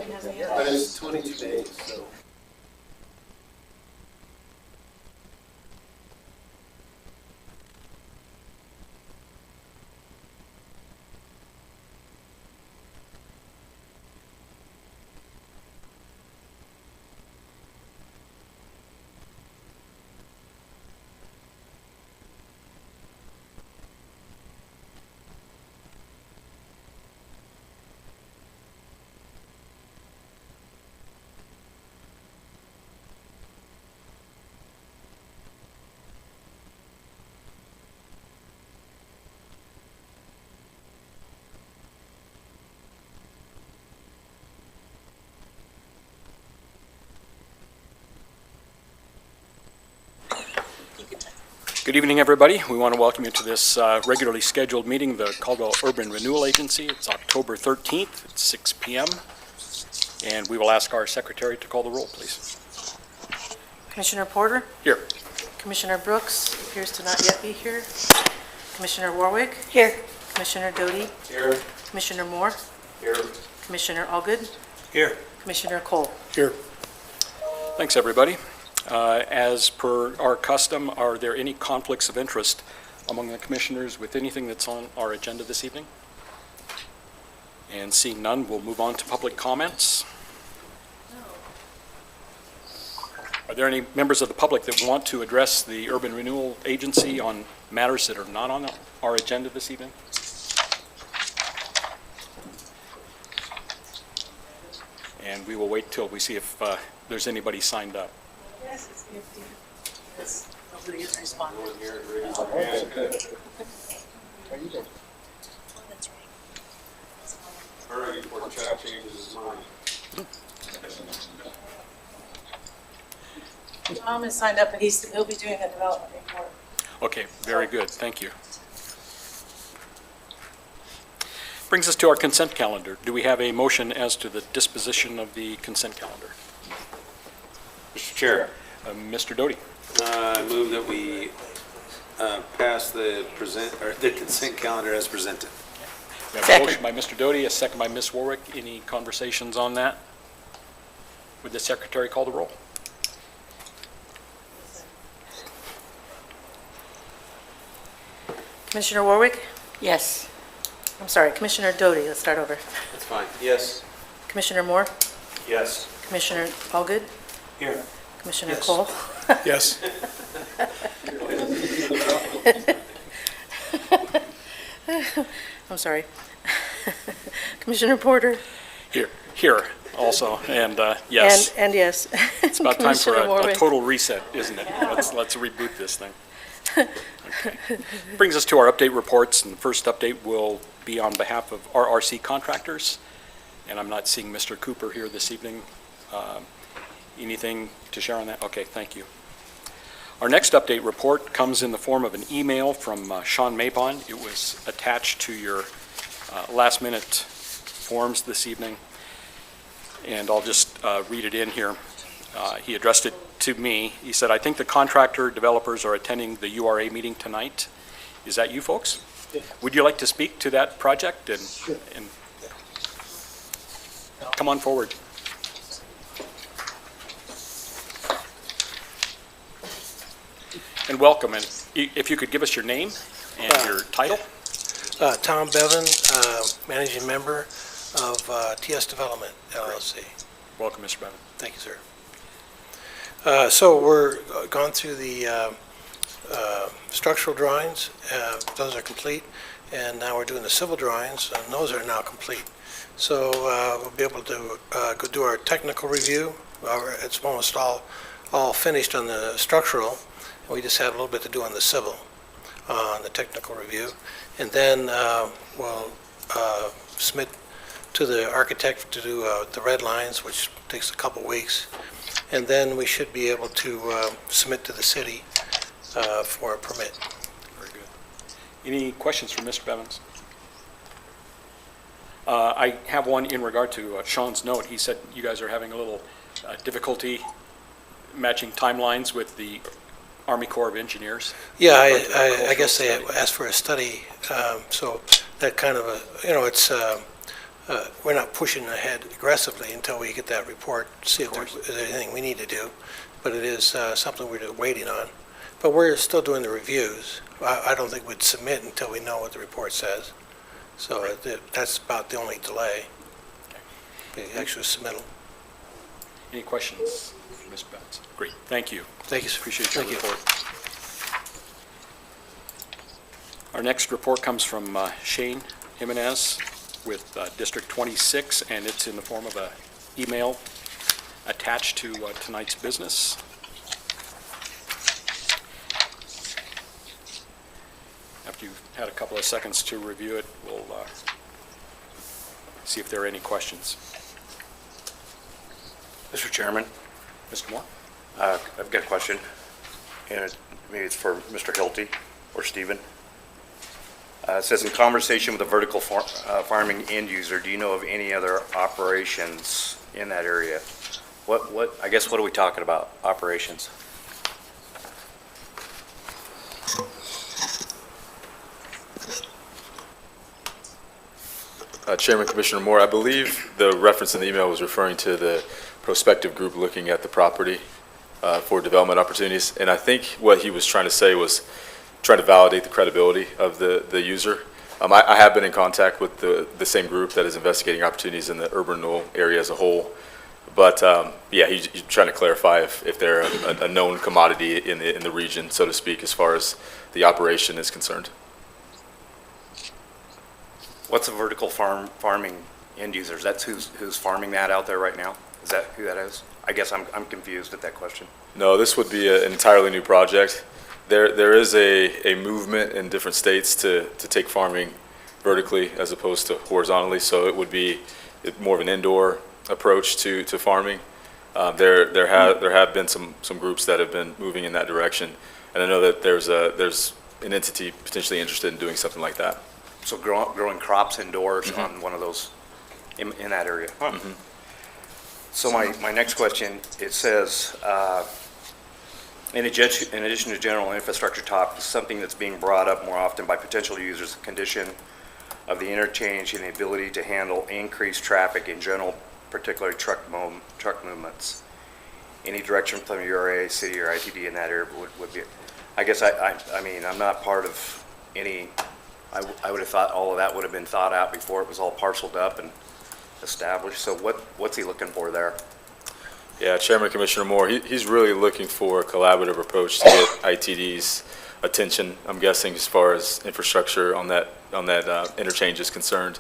But it's 22 days, so. Good evening, everybody. We want to welcome you to this regularly scheduled meeting of the Caldwell Urban Renewal Agency. It's October 13th at 6 p.m. And we will ask our secretary to call the roll, please. Commissioner Porter? Here. Commissioner Brooks appears to not yet be here. Commissioner Warwick? Here. Commissioner Doty? Here. Commissioner Moore? Here. Commissioner Allgood? Here. Commissioner Cole? Here. Thanks, everybody. As per our custom, are there any conflicts of interest among the commissioners with anything that's on our agenda this evening? And seeing none, we'll move on to public comments. Are there any members of the public that want to address the Urban Renewal Agency on matters that are not on our agenda this evening? And we will wait till we see if there's anybody signed up. Yes, it's 50. Yes, nobody is responding. All right, before Chad changes his mind. Tom is signed up, and he'll be doing a development report. Okay, very good, thank you. Brings us to our consent calendar. Do we have a motion as to the disposition of the consent calendar? Mr. Chair, Mr. Doty? I move that we pass the consent calendar as presented. We have a motion by Mr. Doty, a second by Ms. Warwick. Any conversations on that? Would the secretary call the roll? Commissioner Warwick? Yes. I'm sorry, Commissioner Doty, let's start over. That's fine. Yes. Commissioner Moore? Yes. Commissioner Allgood? Here. Commissioner Yes. Cole? Yes. I'm sorry. Commissioner Porter? Here also, and yes. And yes. It's about time for Commissioner a Warwick. total reset, isn't it? Let's reboot this thing. Okay. Brings us to our update reports, and the first update will be on behalf of RRC Contractors, and I'm not seeing Mr. Cooper here this evening. Anything to share on that? Okay, thank you. Our next update report comes in the form of an email from Sean Mabon. It was attached to your last-minute forms this evening, and I'll just read it in here. He addressed it to me. He said, I think the contractor developers are attending the URA meeting tonight. Is that you folks? Yeah. Would you like to speak to that project? And, Sure. and come on forward. And welcome. And if you could give us your name and your title. Tom Bevan, Managing Member of TS Development, LLC. Welcome, Mr. Bevan. Thank you, sir. So we're gone through the structural drawings. Those are complete. And now we're doing the civil drawings, and those are now complete. So we'll be able to go do our technical review. It's almost all finished on the structural. We just have a little bit to do on the civil, on the technical review. And then we'll submit to the architect to do the red lines, which takes a couple weeks. And then we should be able to submit to the city for a permit. Very good. Any questions from Mr. Bevins? I have one in regard to Sean's note. He said you guys are having a little difficulty matching timelines with the Army Corps of Engineers. Yeah, I guess they asked for a study, so that kind of it's we're not pushing ahead aggressively until we get that report, see if there's anything we need to do. But it is something we're waiting on. But we're still doing the reviews. I don't think we'd submit until we know what the report says. So that's about the only delay, the actual submittal. Any questions for Ms. Betts? Great, thank you. Thank you, sir. Appreciate your Thank you. report. Our next report comes from Shane Jimenez with District 26, and it's in the form of an email attached to tonight's business. After you've had a couple of seconds to review it, we'll see if there are any questions. Mr. Chairman, Mr. Moore? I've got a question, and maybe it's for Mr. Hilty or Stephen. It says, in conversation with a vertical farming end user, do you know of any other operations in that area? I guess, what are we talking about, operations? Chairman, Commissioner Moore, I believe the reference in the email was referring to the prospective group looking at the property for development opportunities. And I think what he was trying to say was trying to validate the credibility of the user. I have been in contact with the same group that is investigating opportunities in the urban renewal area as a whole. But yeah, he's trying to clarify if they're a known commodity in the region, so to speak, as far as the operation is concerned. What's a vertical farming end users? That's who's farming that out there right now? Is that who that is? I guess I'm confused at that question. No, this would be an entirely new project. There is a movement in different states to take farming vertically as opposed to horizontally, so it would be more of an indoor approach to farming. There have been some groups that have been moving in that direction, and I know that there's an entity potentially interested in doing something like that. So growing crops indoors on one of those in that area. Huh. Mm-hmm. So my next question, it says, in addition to general infrastructure topics, something that's being brought up more often by potential users, the condition of the interchange and the ability to handle increased traffic in general, particularly truck movements. Any direction from URA, city, or ITD in that area would be, I guess I mean, I'm not part of any, I would have thought all of that would have been thought out before it was all parceled up and established. So what's he looking for there? Yeah, Chairman Commissioner Moore, he's really looking for a collaborative approach to get ITD's attention, I'm guessing, as far as infrastructure on that interchange is concerned.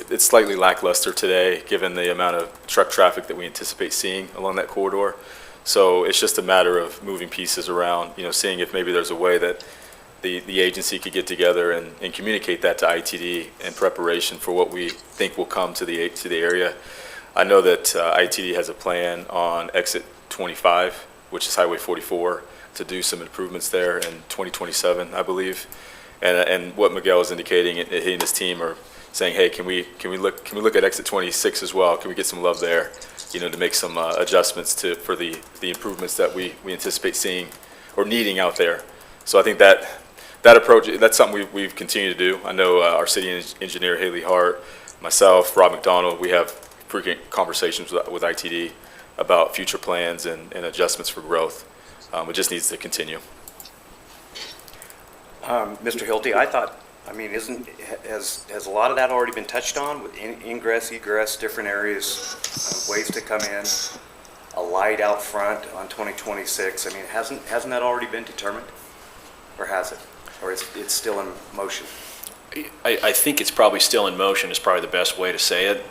It's slightly lackluster today, given the amount of truck traffic that we anticipate seeing along that corridor. So it's just a matter of moving pieces around, seeing if maybe there's a way that the agency could get together and communicate that to ITD in preparation for what we think will come to the area. I know that ITD has a plan on exit 25, which is Highway 44, to do some improvements there in 2027, I believe. And what Miguel is indicating, he and his team are saying, hey, can we look at exit 26 as well? Can we get some love there, to make some adjustments for the improvements that we anticipate seeing or needing out there. So I think that approach, that's something we've continued to do. I know our city engineer, Haley Hart, myself, Rob McDonald, we have frequent conversations with ITD about future plans and adjustments for growth. It just needs to continue. Mr. Hilty, has a lot of that already been touched on with ingress, egress, different areas, ways to come in, a light out front on 2026? I mean, hasn't that already been determined, or has it, or it's still in motion? I think it's probably still in motion is probably the best way to say it,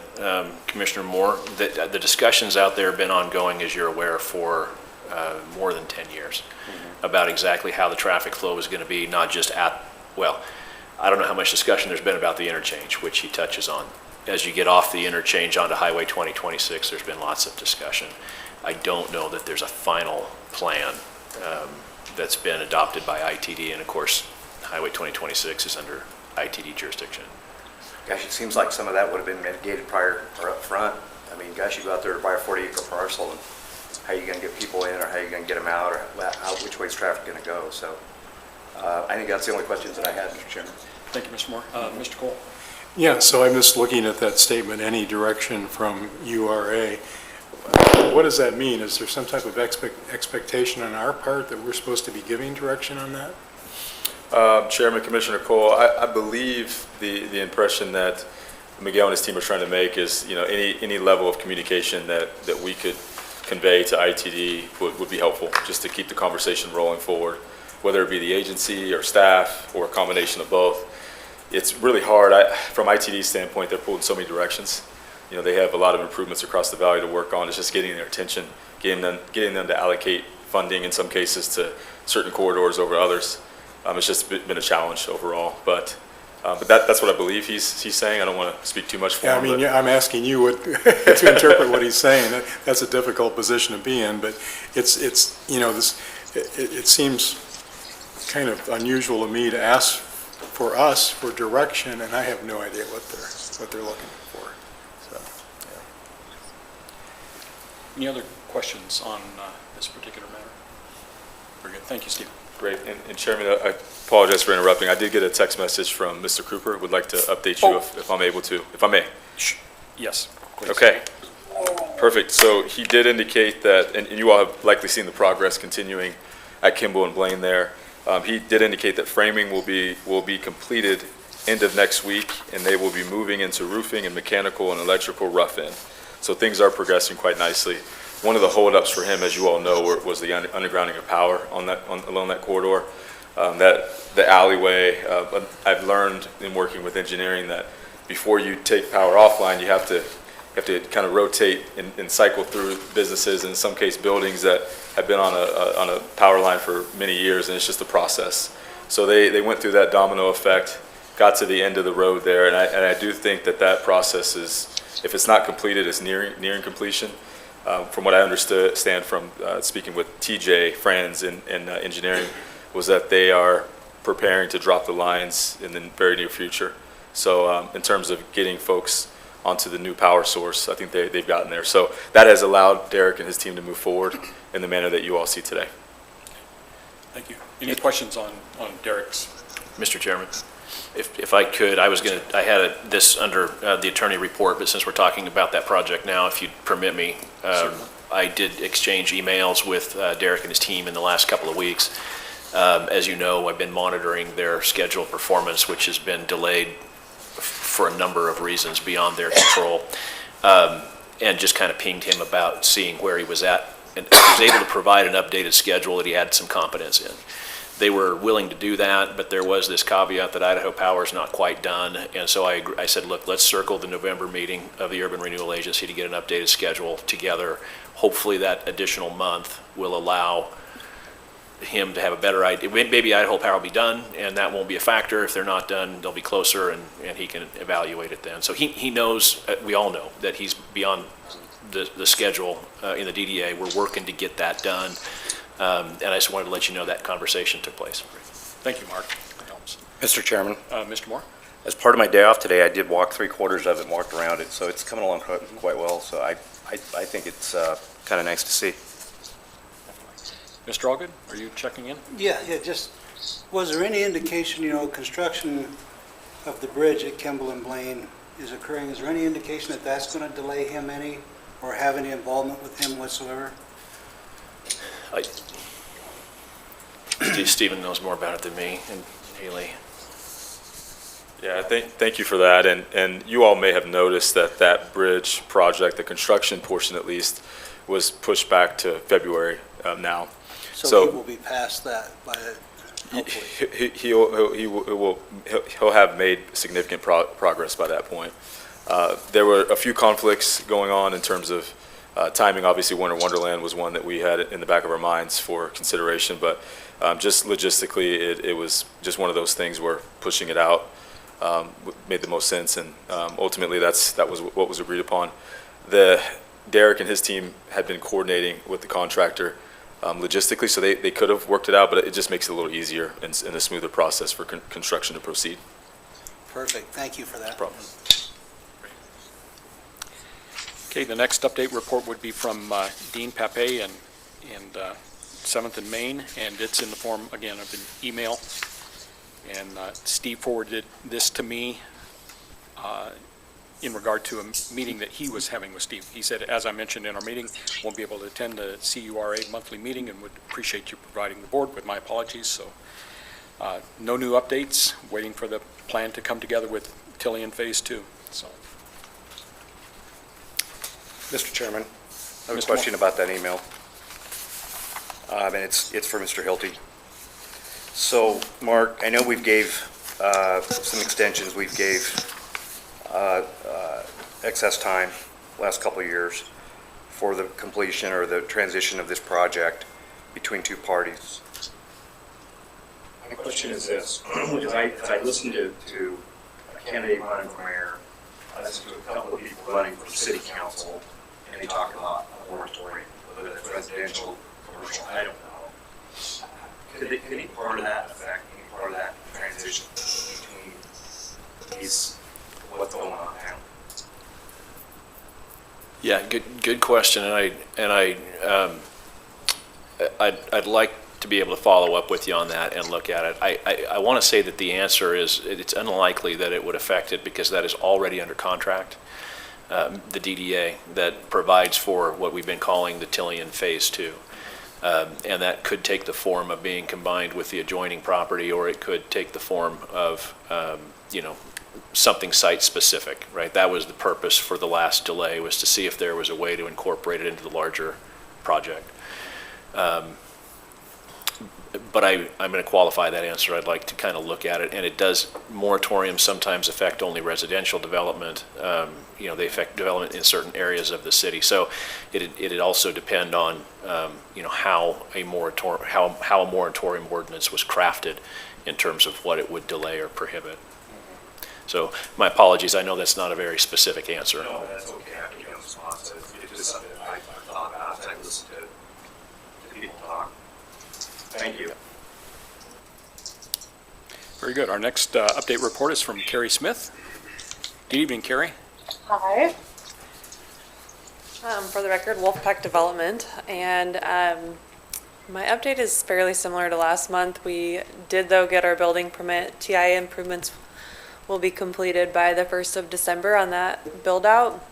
Commissioner Moore. The discussions out there have been ongoing, as you're aware, for more than 10 years about exactly how the traffic flow is going to be, not just I don't know how much discussion there's been about the interchange, which he touches on. As you get off the interchange onto Highway 2026, there's been lots of discussion. I don't know that there's a final plan that's been adopted by ITD, and of course, Highway 2026 is under ITD jurisdiction. Gosh, it seems like some of that would have been mitigated prior or up front. I mean, gosh, you go out there to buy a 40-acre parcel, and how are you going to get people in, or how are you going to get them out, or which way is traffic going to go? So I think that's the only questions that I had, Mr. Chairman. Thank you, Mr. Moore. Mr. Cole? Yeah, so I'm just looking at that statement, any direction from URA. What does that mean? Is there some type of expectation on our part that we're supposed to be giving direction on that? Chairman, Commissioner Cole, I believe the impression that Miguel and his team are trying to make is, any level of communication that we could convey to ITD would be helpful, just to keep the conversation rolling forward, whether it be the agency or staff or a combination of both. It's really hard. From ITD's standpoint, they're pulled in so many directions. They have a lot of improvements across the valley to work on. It's just getting their attention, getting them to allocate funding in some cases to certain corridors over others. It's just been a challenge overall, but that's what I believe he's saying. I don't want to speak too much for him. Yeah, I mean, I'm asking you to interpret what he's saying. That's a difficult position to be in, but it seems kind of unusual to me to ask for us for direction, and I have no idea what they're looking for. So, yeah. Any other questions on this particular matter? Very good. Thank you, Steve. Great. And Chairman, I apologize for interrupting. I did get a text message from Mr. Cooper. Would like to update you if I'm able to, if I may. Yes, please. Okay. Perfect. So he did indicate that, and you all have likely seen the progress continuing at Kimball and Blaine there. He did indicate that framing will be completed end of next week, and they will be moving into roofing and mechanical and electrical rough-in. So things are progressing quite nicely. One of the holdups for him, as you all know, was the undergrounding of power along that corridor. The alleyway, I've learned in working with engineering that before you take power offline, you have to kind of rotate and cycle through businesses, in some case buildings that have been on a power line for many years, and it's just a process. So they went through that domino effect, got to the end of the road there, and I do think that process is, if it's not completed, it's nearing completion. From what I understand from speaking with TJ Franz in engineering, was that they are preparing to drop the lines in the very near future. So in terms of getting folks onto the new power source, I think they've gotten there. So that has allowed Derek and his team to move forward in the manner that you all see today. Thank you. Any questions on Derek's? Mr. Chairman, if I could, I had this under the attorney report, but since we're talking about that project now, if you'd permit me, I did exchange emails with Derek and his team in the last couple of weeks. As you know, I've been monitoring their scheduled performance, which has been delayed for a number of reasons beyond their control, and just kind of pinged him about seeing where he was at, and he was able to provide an updated schedule that he had some confidence in. They were willing to do that, but there was this caveat that Idaho Power is not quite done, and so I said, look, let's circle the November meeting of the Urban Renewal Agency to get an updated schedule together. Hopefully that additional month will allow him to have a better idea. Maybe Idaho Power will be done, and that won't be a factor. If they're not done, they'll be closer, and he can evaluate it then. So he knows, we all know, that he's beyond the schedule in the DDA. We're working to get that done. And I just wanted to let you know that conversation took place. Thank you, Mark. That helps. Mr. Chairman, Mr. Moore? as part of my day off today, I did walk 3/4 of it and walked around it, so it's coming along quite well. So I think it's kind of nice to see. Mr. Allgood, are you checking in? Yeah, just, was there any indication, construction of the bridge at Kimball and Blaine is occurring? Is there any indication that that's going to delay him any, or have any involvement with him whatsoever? Stephen knows more about it than me, and Haley. Yeah, thank you for that. And you all may have noticed that bridge project, the construction portion at least, was pushed back to February now. So he will be past that by, hopefully. He'll have made significant progress by that point. There were a few conflicts going on in terms of timing. Obviously, Winter Wonderland was one that we had in the back of our minds for consideration, but just logistically, it was just one of those things where pushing it out made the most sense, and ultimately that was what was agreed upon. Derek and his team had been coordinating with the contractor logistically, so they could have worked it out, but it just makes it a little easier and a smoother process for construction to proceed. Perfect. Thank you for that. No problem. Okay, the next update report would be from Dean Pape and 7th and Main, and it's in the form, again, of an email. And Steve forwarded this to me. in regard to a meeting that he was having with Steve. He said, as I mentioned in our meeting, won't be able to attend the CURA monthly meeting and would appreciate you providing the board with my apologies. So no new updates, waiting for the plan to come together with Tillian Phase 2. So, Mr. Chairman, I have a Mr. question about that email. And it's for Mr. Hilty. So, Mark, I know we've gave some extensions, we've gave excess time last couple of years for the completion or the transition of this project between two parties. My question is this, as I listened to a candidate running for mayor, I listened to a couple of people running for city council, and they talk about a moratorium, whether it's residential, commercial, I don't know. Could any part of that affect, any part of that transition between these, what's going on now? Yeah, good question, and I'd like to be able to follow up with you on that and look at it. I want to say that the answer is it's unlikely that it would affect it because that is already under contract. The DDA that provides for what we've been calling the Tillian Phase 2. And that could take the form of being combined with the adjoining property, or it could take the form of, something site-specific, right? That was the purpose for the last delay, was to see if there was a way to incorporate it into the larger project. But I'm going to qualify that answer. I'd like to kind of look at it, and it does, moratoriums sometimes affect only residential development. They affect development in certain areas of the city. So it'd also depend on, how a moratorium ordinance was crafted in terms of what it would delay or prohibit. So my apologies. I know that's not a very specific answer. No, that's okay. I can get a response. It's just something that I've thought about as I listen to people talk. Thank you. very good. Our next update report is from Carrie Smith. Good evening, Carrie. Hi. For the record, Wolfpack Development, and my update is fairly similar to last month. We did, though, get our building permit. TI improvements will be completed by the 1st of December on that build-out.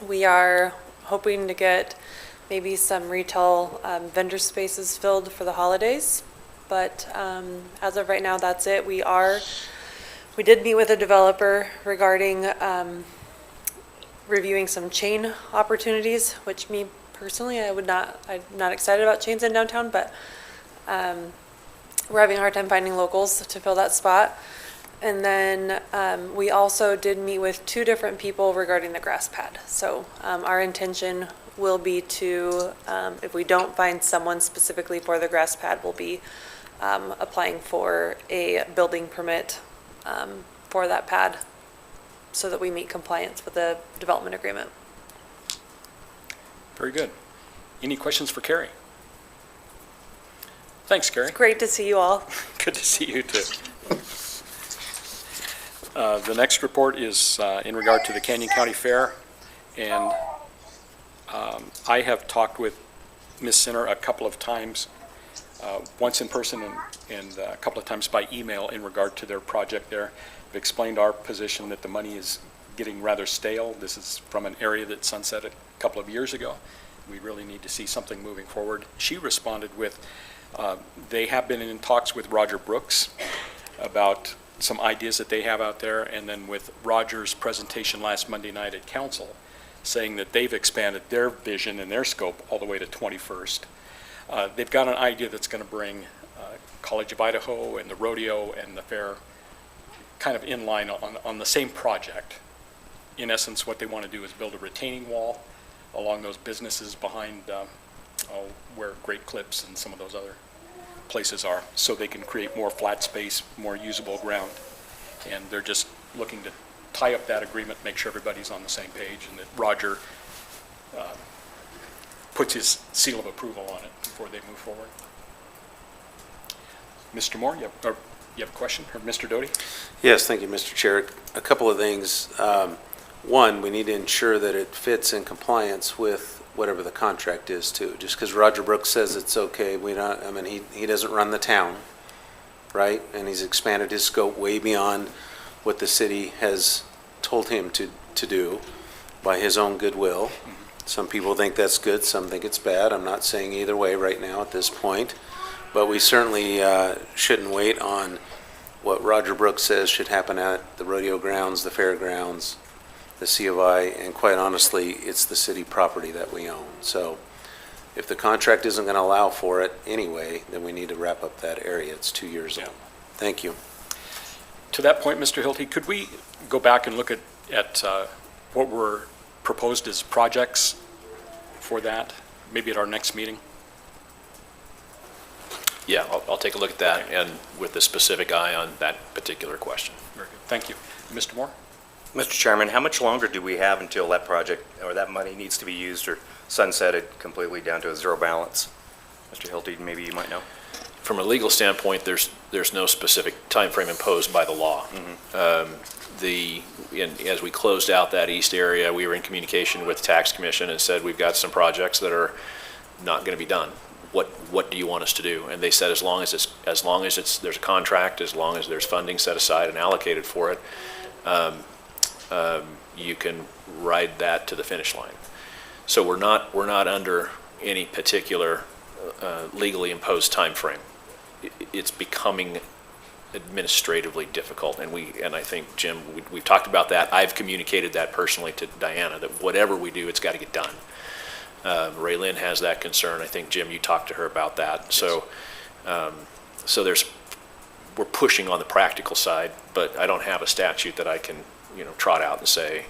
We are hoping to get maybe some retail vendor spaces filled for the holidays, but as of right now, that's it. We did meet with a developer regarding reviewing some chain opportunities, which me personally, I'm not excited about chains in downtown, but we're having a hard time finding locals to fill that spot. And then we also did meet with 2 different people regarding the grass pad. So our intention will be to, if we don't find someone specifically for the grass pad, we'll be applying for a building permit for that pad so that we meet compliance with the development agreement. Very good. Any questions for Carrie? Thanks, Carrie. It's great to see you all. Good to see you, too. The next report is in regard to the Canyon County Fair, and I have talked with Ms. Sinner a couple of times, once in person and a couple of times by email in regard to their project there. I've explained our position that the money is getting rather stale. This is from an area that sunsetted a couple of years ago. We really need to see something moving forward. She responded with, they have been in talks with Roger Brooks about some ideas that they have out there, and then with Roger's presentation last Monday night at council, saying that they've expanded their vision and their scope all the way to 21st. They've got an idea that's going to bring College of Idaho and the rodeo and the fair kind of in line on the same project. In essence, what they want to do is build a retaining wall along those businesses behind where Great Clips and some of those other places are, so they can create more flat space, more usable ground. And they're just looking to tie up that agreement, make sure everybody's on the same page, and that Roger puts his seal of approval on it before they move forward. Mr. Moore, you have a question? Or Mr. Doty? Yes, thank you, Mr. Chair. A couple of things. One, we need to ensure that it fits in compliance with whatever the contract is too. Just because Roger Brooks says it's okay, he doesn't run the town, right? And he's expanded his scope way beyond what the city has told him to do by his own goodwill. Some people think that's good, some think it's bad. I'm not saying either way right now at this point. But we certainly shouldn't wait on what Roger Brooks says should happen at the rodeo grounds, the fairgrounds, the C of I, and quite honestly, it's the city property that we own. So if the contract isn't going to allow for it anyway, then we need to wrap up that area. It's 2 years old. Thank you. To that point, Mr. Hilty, could we go back and look at what were proposed as projects for that, maybe at our next meeting? Yeah, I'll take a look at that, and with a specific eye on that particular question. Very good. Thank you. Mr. Moore? Mr. Chairman, how much longer do we have until that project, or that money needs to be used or sunsetted completely down to a zero balance? Mr. Hilty, maybe you might know. From a legal standpoint, there's no specific time frame imposed by the law. As we closed out that east area, we were in communication with the Tax Commission and said, we've got some projects that are not going to be done. What do you want us to do? And they said, as long as there's a contract, as long as there's funding set aside and allocated for it, you can ride that to the finish line. So we're not under any particular legally imposed time frame. It's becoming administratively difficult, and I think, Jim, we've talked about that. I've communicated that personally to Diana, that whatever we do, it's got to get done. Ray Lynn has that concern. I think, Jim, you talked to her about that. So, we're pushing on the practical side, but I don't have a statute that I can, trot out and say,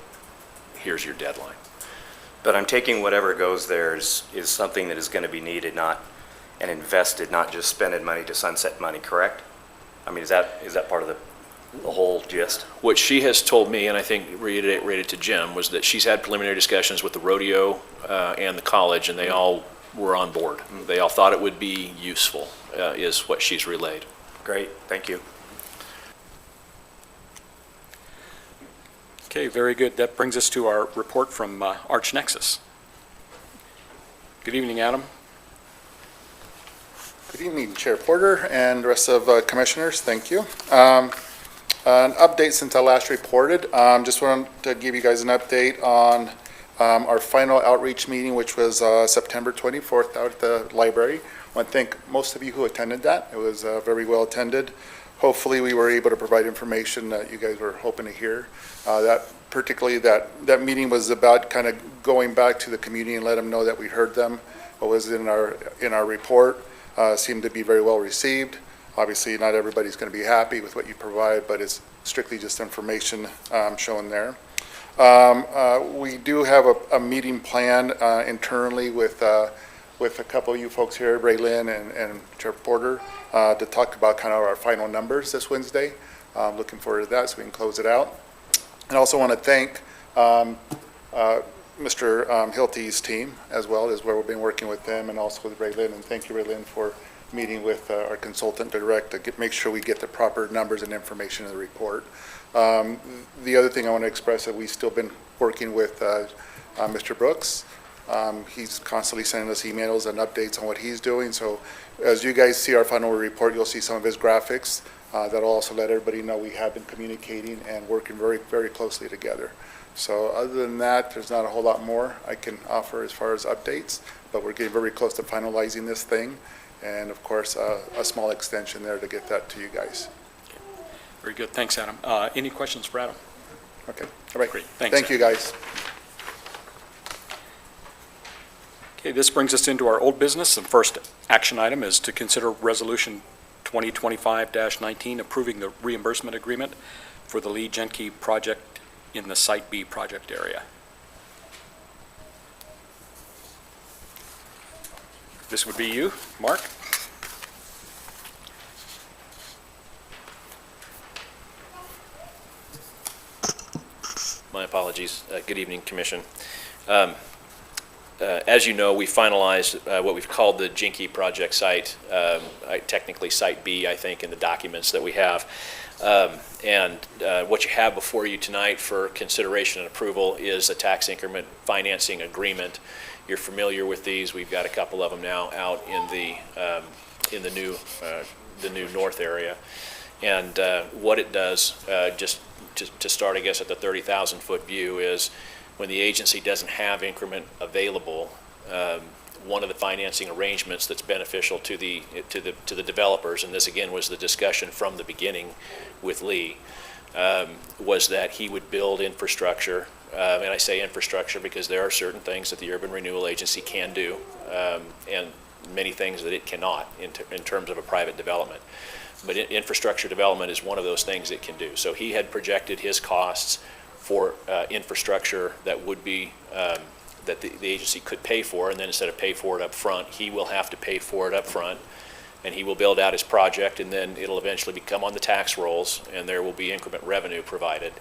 here's your deadline. But I'm taking whatever goes there is something that is going to be needed, and invested, not just spending money to sunset money, correct? I mean, is that part of the whole gist? What she has told me, and I think reiterated to Jim, was that she's had preliminary discussions with the rodeo and the college, and they all were on board. They all thought it would be useful, is what she's relayed. Great, thank you. Okay, very good. That brings us to our report from ArchNexus. Good evening, Adam. Good evening, Chair Porter and the rest of commissioners. Thank you. An update since I last reported. Just wanted to give you guys an update on our final outreach meeting, which was September 24th out at the library. I want to thank most of you who attended that. It was very well attended. Hopefully we were able to provide information that you guys were hoping to hear. That meeting was about kind of going back to the community and let them know that we heard them. What was in our report seemed to be very well received. Obviously, not everybody's going to be happy with what you provide, but it's strictly just information shown there. We do have a meeting planned internally with a couple of you folks here, Ray Lynn and Chair Porter, to talk about kind of our final numbers this Wednesday. Looking forward to that so we can close it out. And also want to thank Mr. Hilty's team as well, as where we've been working with them, and also with Ray Lynn. And thank you, Ray Lynn, for meeting with our consultant direct to make sure we get the proper numbers and information in the report. The other thing I want to express that we've still been working with Mr. Brooks. He's constantly sending us emails and updates on what he's doing. So as you guys see our final report, you'll see some of his graphics. That'll also let everybody know we have been communicating and working very, very closely together. So other than that, there's not a whole lot more I can offer as far as updates, but we're getting very close to finalizing this thing. And of course, a small extension there to get that to you guys. Very good. Thanks, Adam. Any questions for Adam? Okay. All right. Great. Thanks, Thank you, guys. Okay, this brings us into our old business. The first action item is to consider Resolution 2025-19, approving the reimbursement agreement for the Lee Genke project in the Site B project area. This would be you, Mark. My apologies. Good evening, Commission. As you know, we finalized what we've called the Genke project site, technically Site B, I think, in the documents that we have. What you have before you tonight for consideration and approval is a tax increment financing agreement. You're familiar with these. We've got a couple of them now out in the new north area. And what it does, just to start, I guess, at the 30,000-foot view, is when the agency doesn't have increment available, one of the financing arrangements that's beneficial to the developers, and this again was the discussion from the beginning with Lee, was that he would build infrastructure, and I say infrastructure because there are certain things that the Urban Renewal Agency can do, and many things that it cannot in terms of a private development. But infrastructure development is one of those things it can do. So he had projected his costs for infrastructure that would be that the agency could pay for, and then instead of pay for it up front, he will have to pay for it up front, and he will build out his project, and then it'll eventually become on the tax rolls, and there will be increment revenue provided.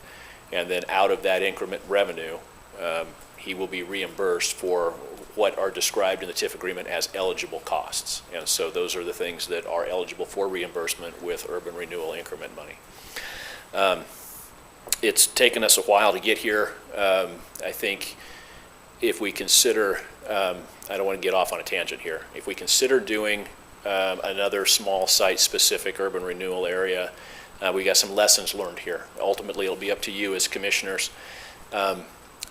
And then out of that increment revenue, he will be reimbursed for what are described in the TIF agreement as eligible costs. And so those are the things that are eligible for reimbursement with urban renewal increment money. It's taken us a while to get here. I think if we consider, I don't want to get off on a tangent here, if we consider doing another small site-specific urban renewal area, we got some lessons learned here. Ultimately, it'll be up to you as commissioners.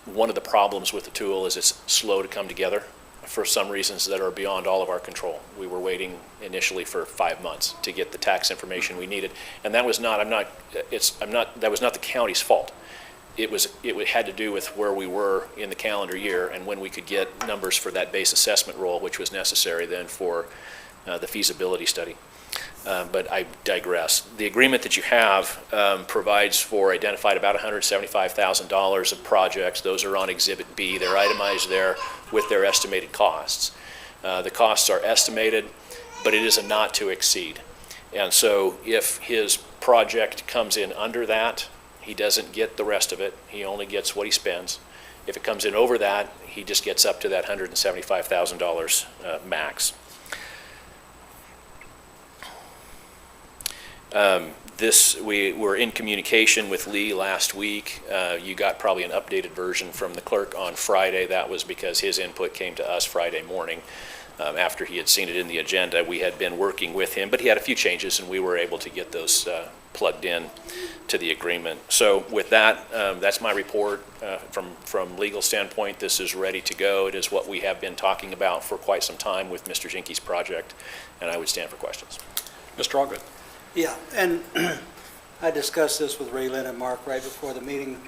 One of the problems with the tool is it's slow to come together for some reasons that are beyond all of our control. We were waiting initially for 5 months to get the tax information we needed, and that was not that was not the county's fault. It had to do with where we were in the calendar year and when we could get numbers for that base assessment roll, which was necessary then for the feasibility study. But I digress. The agreement that you have provides for identified about $175,000 of projects. Those are on Exhibit B. They're itemized there with their estimated costs. The costs are estimated, but it is a not to exceed. And so if his project comes in under that, he doesn't get the rest of it. He only gets what he spends. If it comes in over that, he just gets up to that $175,000 max. We were in communication with Lee last week. You got probably an updated version from the clerk on Friday. That was because his input came to us Friday morning after he had seen it in the agenda. We had been working with him, but he had a few changes, and we were able to get those plugged in to the agreement. So with that, that's my report from legal standpoint. This is ready to go. It is what we have been talking about for quite some time with Mr. Jinke's project, and I would stand for questions. Mr. Allgood. Yeah, and I discussed this with Ray Lynn and Mark right before the meeting,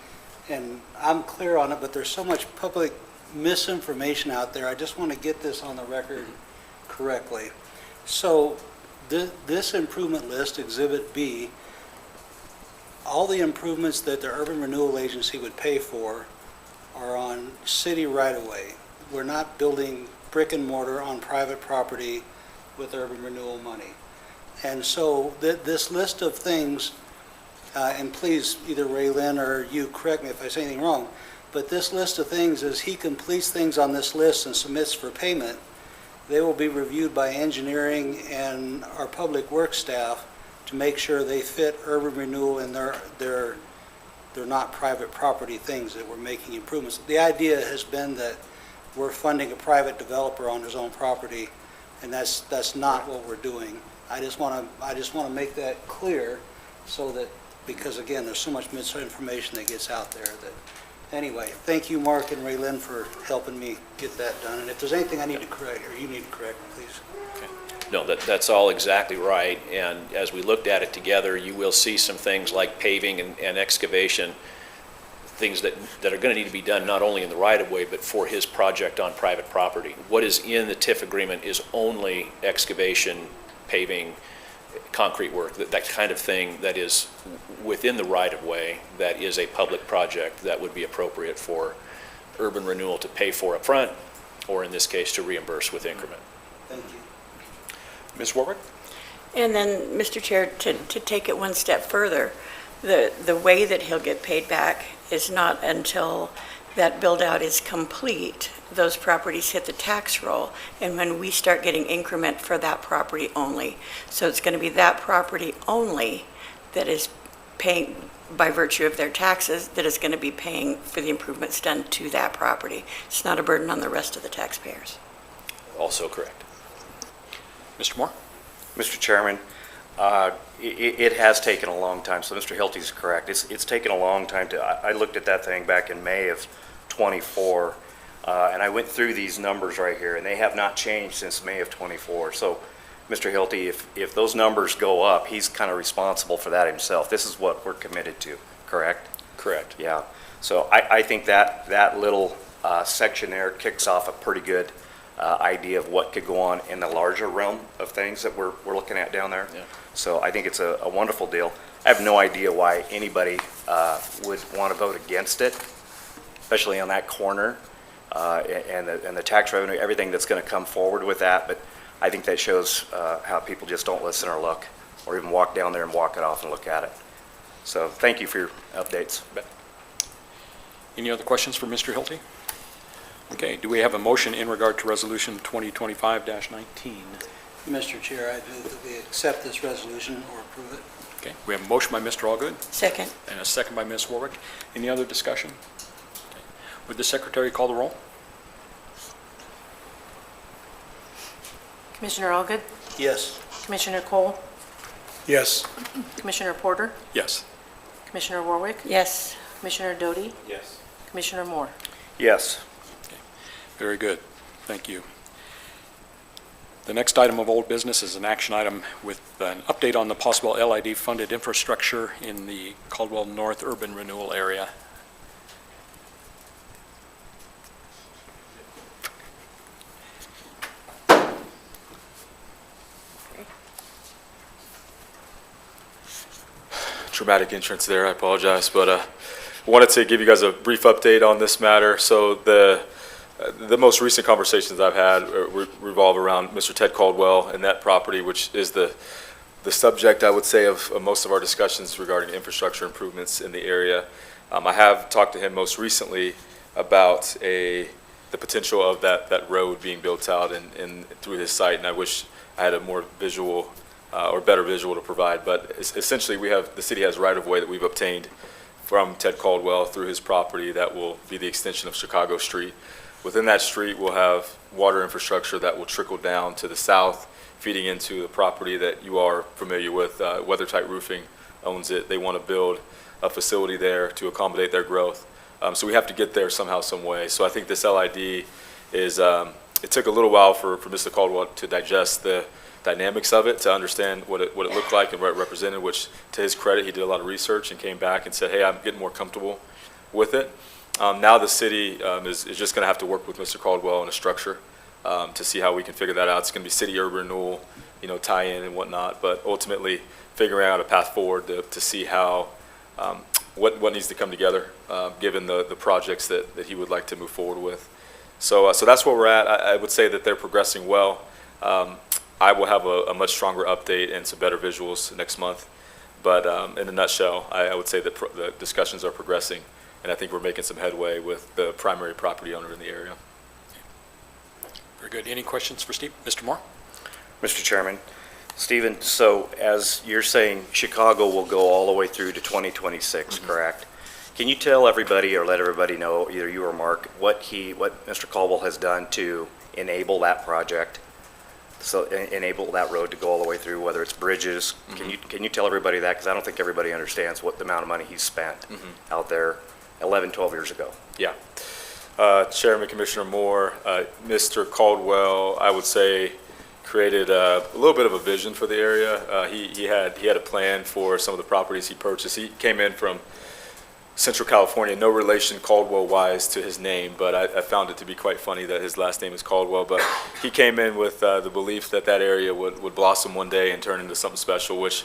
and I'm clear on it, but there's so much public misinformation out there. I just want to get this on the record correctly. So this improvement list, Exhibit B, all the improvements that the Urban Renewal Agency would pay for are on city right-of-way. We're not building brick and mortar on private property with urban renewal money. And so this list of things, and please, either Ray Lynn or you correct me if I say anything wrong, but this list of things, as he completes things on this list and submits for payment, they will be reviewed by engineering and our public works staff to make sure they fit urban renewal and they're not private property things that we're making improvements. The idea has been that we're funding a private developer on his own property, and that's not what we're doing. I just want to make that clear, so that, because again, there's so much misinformation that gets out there that, anyway, thank you, Mark and Ray Lynn, for helping me get that done. And if there's anything I need to correct, or you need to correct, please. No, that's all exactly right. And as we looked at it together, you will see some things like paving and excavation, things that are going to need to be done not only in the right-of-way, but for his project on private property. What is in the TIF agreement is only excavation, paving, concrete work, that kind of thing that is within the right-of-way, that is a public project that would be appropriate for urban renewal to pay for up front, or in this case, to reimburse with increment. Thank you. Ms. Warwick? And then, Mr. Chair, to take it one step further, the way that he'll get paid back is not until that build-out is complete. Those properties hit the tax roll, and when we start getting increment for that property only. So it's going to be that property only that is paying, by virtue of their taxes, that is going to be paying for the improvements done to that property. It's not a burden on the rest of the taxpayers. Also correct. Mr. Moore? Mr. Chairman, It has taken a long time, so Mr. Hilty's correct. It's taken a long time I looked at that thing back in May of '24, and I went through these numbers right here, and they have not changed since May of '24. So, Mr. Hilty, if those numbers go up, he's kind of responsible for that himself. This is what we're committed to, correct? Correct. Yeah. So I think that little section there kicks off a pretty good idea of what could go on in the larger realm of things that we're looking at down there. Yeah. So I think it's a wonderful deal. I have no idea why anybody would want to vote against it, especially on that corner, and the tax revenue, everything that's going to come forward with that. But I think that shows how people just don't listen or look, or even walk down there and walk it off and look at it. So thank you for your updates. Any other questions for Mr. Hilty? Okay, do we have a motion in regard to Resolution 2025-19? Mr. Chair, I move that we accept this resolution or approve it. Okay, we have a motion by Mr. Allgood Second. and a second by Ms. Warwick. Any other discussion? Okay. Would the secretary call the roll? Commissioner Allgood, Yes. Commissioner Cole, Yes. Commissioner Porter, Yes. Commissioner Warwick, Yes. Commissioner Doty, Yes. Commissioner Moore. Yes. Very good. Thank you. The next item of old business is an action item with an update on the possible LID-funded infrastructure in the Caldwell North urban renewal area. Dramatic entrance there, I apologize, but wanted to give you guys a brief update on this matter. So the most recent conversations I've had revolve around Mr. Ted Caldwell and that property, which is the subject, I would say, of most of our discussions regarding infrastructure improvements in the area. I have talked to him most recently about the potential of that road being built out and through his site, and I wish I had a more visual or better visual to provide. But essentially, the city has right-of-way that we've obtained from Ted Caldwell through his property that will be the extension of Chicago Street. Within that street, we'll have water infrastructure that will trickle down to the south, feeding into the property that you are familiar with. WeatherTight Roofing owns it. They want to build a facility there to accommodate their growth. So we have to get there somehow, some way. So I think this LID is, it took a little while for Mr. Caldwell to digest the dynamics of it, to understand what it looked like and what it represented, which, to his credit, he did a lot of research and came back and said, hey, I'm getting more comfortable with it. Now the city is just going to have to work with Mr. Caldwell on a structure to see how we can figure that out. It's going to be city urban renewal, tie-in and whatnot, but ultimately figuring out a path forward to see how, what needs to come together, given the projects that he would like to move forward with. So that's where we're at. I would say that they're progressing well. I will have a much stronger update and some better visuals next month. But in a nutshell, I would say that the discussions are progressing, and I think we're making some headway with the primary property owner in the area. Very good. Any questions for Steve? Mr. Moore? Mr. Chairman, Stephen, so as you're saying, Chicago will go all the way through to 2026, correct? Can you tell everybody or let everybody know, either you or Mark, what Mr. Caldwell has done to enable that project? So enable that road to go all the way through, whether it's bridges. Can you tell everybody that? Because I don't think everybody understands what the amount of money he's spent out there 11, 12 years ago. Yeah. Chairman, Commissioner Moore, Mr. Caldwell, I would say, created a little bit of a vision for the area. He had a plan for some of the properties he purchased. He came in from Central California, no relation Caldwell-wise to his name, but I found it to be quite funny that his last name is Caldwell. But he came in with the belief that area would blossom one day and turn into something special, which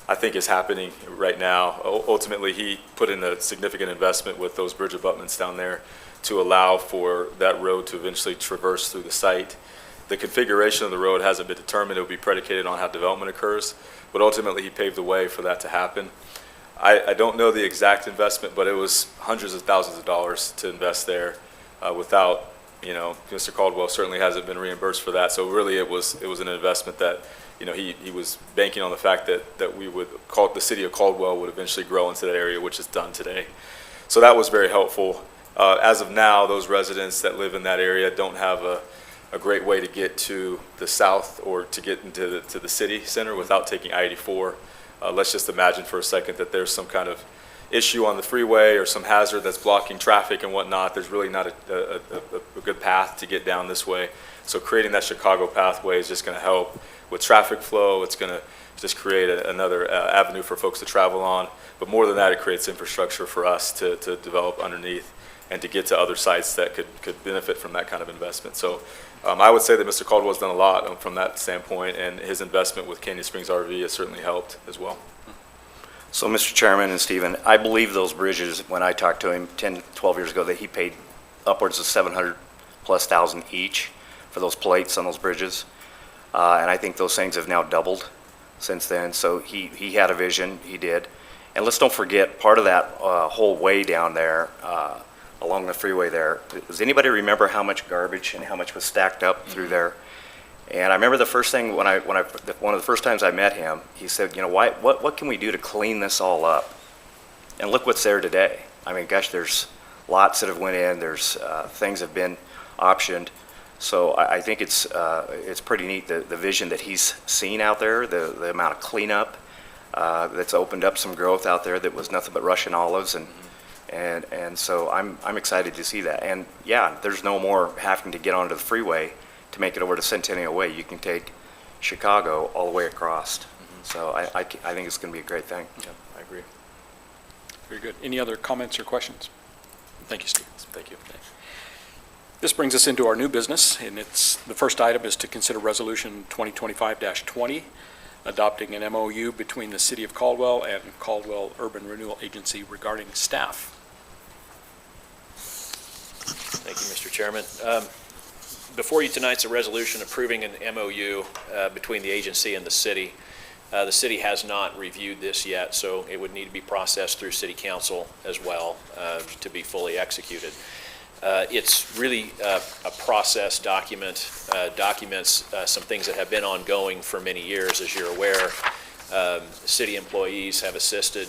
I think is happening right now. Ultimately, he put in a significant investment with those bridge abutments down there to allow for that road to eventually traverse through the site. The configuration of the road hasn't been determined. It will be predicated on how development occurs, but ultimately he paved the way for that to happen. I don't know the exact investment, but it was hundreds of thousands of dollars to invest there without, Mr. Caldwell certainly hasn't been reimbursed for that. So really it was an investment that, he was banking on the fact that the city of Caldwell would eventually grow into that area, which is done today. So that was very helpful. As of now, those residents that live in that area don't have a great way to get to the south or to get into the city center without taking I-84. Let's just imagine for a second that there's some kind of issue on the freeway or some hazard that's blocking traffic and whatnot. There's really not a good path to get down this way. So creating that Chicago pathway is just going to help with traffic flow. It's going to just create another avenue for folks to travel on. But more than that, it creates infrastructure for us to develop underneath and to get to other sites that could benefit from that kind of investment. So I would say that Mr. Caldwell's done a lot from that standpoint, and his investment with Canyon Springs RV has certainly helped as well. So, Mr. Chairman and Stephen, I believe those bridges, when I talked to him 10, 12 years ago, that he paid upwards of $700,000+ each for those plates on those bridges. And I think those things have now doubled since then. So he had a vision, he did. And let's don't forget, part of that whole way down there, along the freeway there, does anybody remember how much garbage and how much was stacked up through there? And I remember the first thing one of the first times I met him, he said, you know, what can we do to clean this all up? And look what's there today. I mean, gosh, there's lots that have went in. There's things have been optioned. So I think it's pretty neat, the vision that he's seen out there, the amount of cleanup that's opened up some growth out there that was nothing but Russian olives, and so I'm excited to see that. And yeah, there's no more having to get onto the freeway to make it over to Centennial Way. You can take Chicago all the way across. So I think it's going to be a great thing. Yeah, I agree. Very good. Any other comments or questions? Thank you, Steve. Thank you. This brings us into our new business, and the first item is to consider Resolution 2025-20, adopting an MOU between the City of Caldwell and Caldwell Urban Renewal Agency regarding staff. Thank you, Mr. Chairman. Before you tonight's a resolution approving an MOU between the agency and the city. The city has not reviewed this yet, so it would need to be processed through City Council as well to be fully executed. It's really a process document, documents some things that have been ongoing for many years. As you're aware, city employees have assisted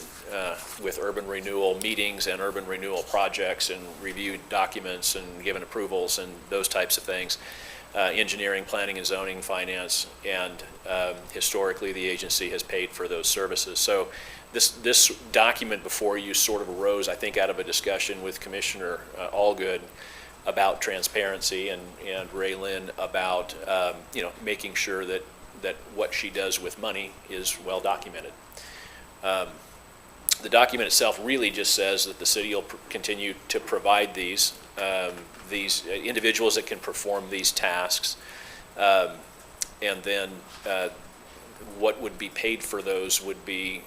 with urban renewal meetings and urban renewal projects and reviewed documents and given approvals and those types of things. Engineering, planning and zoning, finance, and historically the agency has paid for those services. So this document before you sort of arose, I think, out of a discussion with Commissioner Allgood about transparency and Ray Lynn about making sure that what she does with money is well documented. The document itself really just says that the city will continue to provide these individuals that can perform these tasks, and then what would be paid for those would be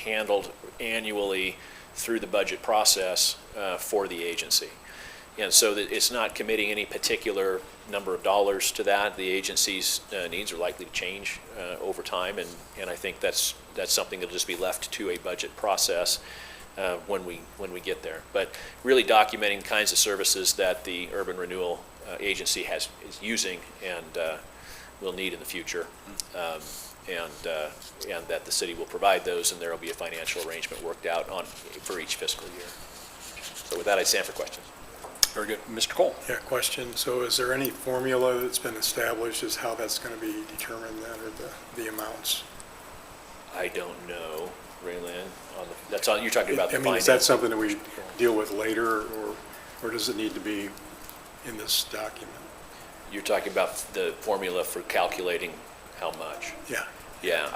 handled annually through the budget process for the agency. And so that it's not committing any particular number of dollars to that. The agency's needs are likely to change over time, and I think that's something that'll just be left to a budget process when we get there. But really documenting the kinds of services that the Urban Renewal Agency is using and will need in the future, and that the city will provide those, and there will be a financial arrangement worked out for each fiscal year. So with that, I stand for questions. Very good. Mr. Cole? Yeah, question. So is there any formula that's been established as how that's going to be determined then, or the amounts? I don't know, Raylyn. That's all you're talking about. I mean, is that something that we deal with later, or does it need to be in this document? You're talking about the formula for calculating how much. Yeah. Yeah.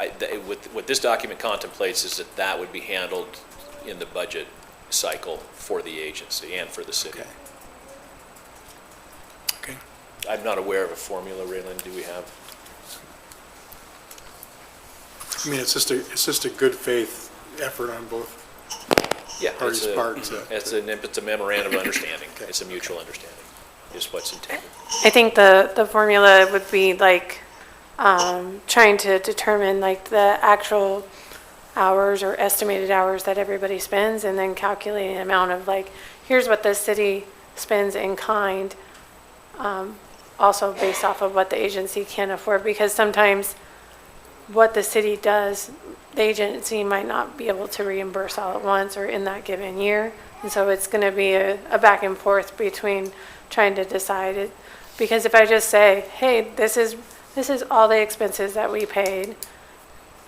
What this document contemplates is that would be handled in the budget cycle for the agency and for the city. Okay. I'm not aware of a formula, Raylyn. Do we have? I mean, it's just a good faith effort on both parties' parts. It's a memorandum of understanding. Okay. It's a mutual understanding, is what's intended. I think the formula would be like trying to determine like the actual hours or estimated hours that everybody spends, and then calculating the amount of like, here's what the city spends in kind, also based off of what the agency can afford, because sometimes what the city does, the agency might not be able to reimburse all at once or in that given year. And so it's going to be a back and forth between trying to decide Because if I just say, hey, this is all the expenses that we paid,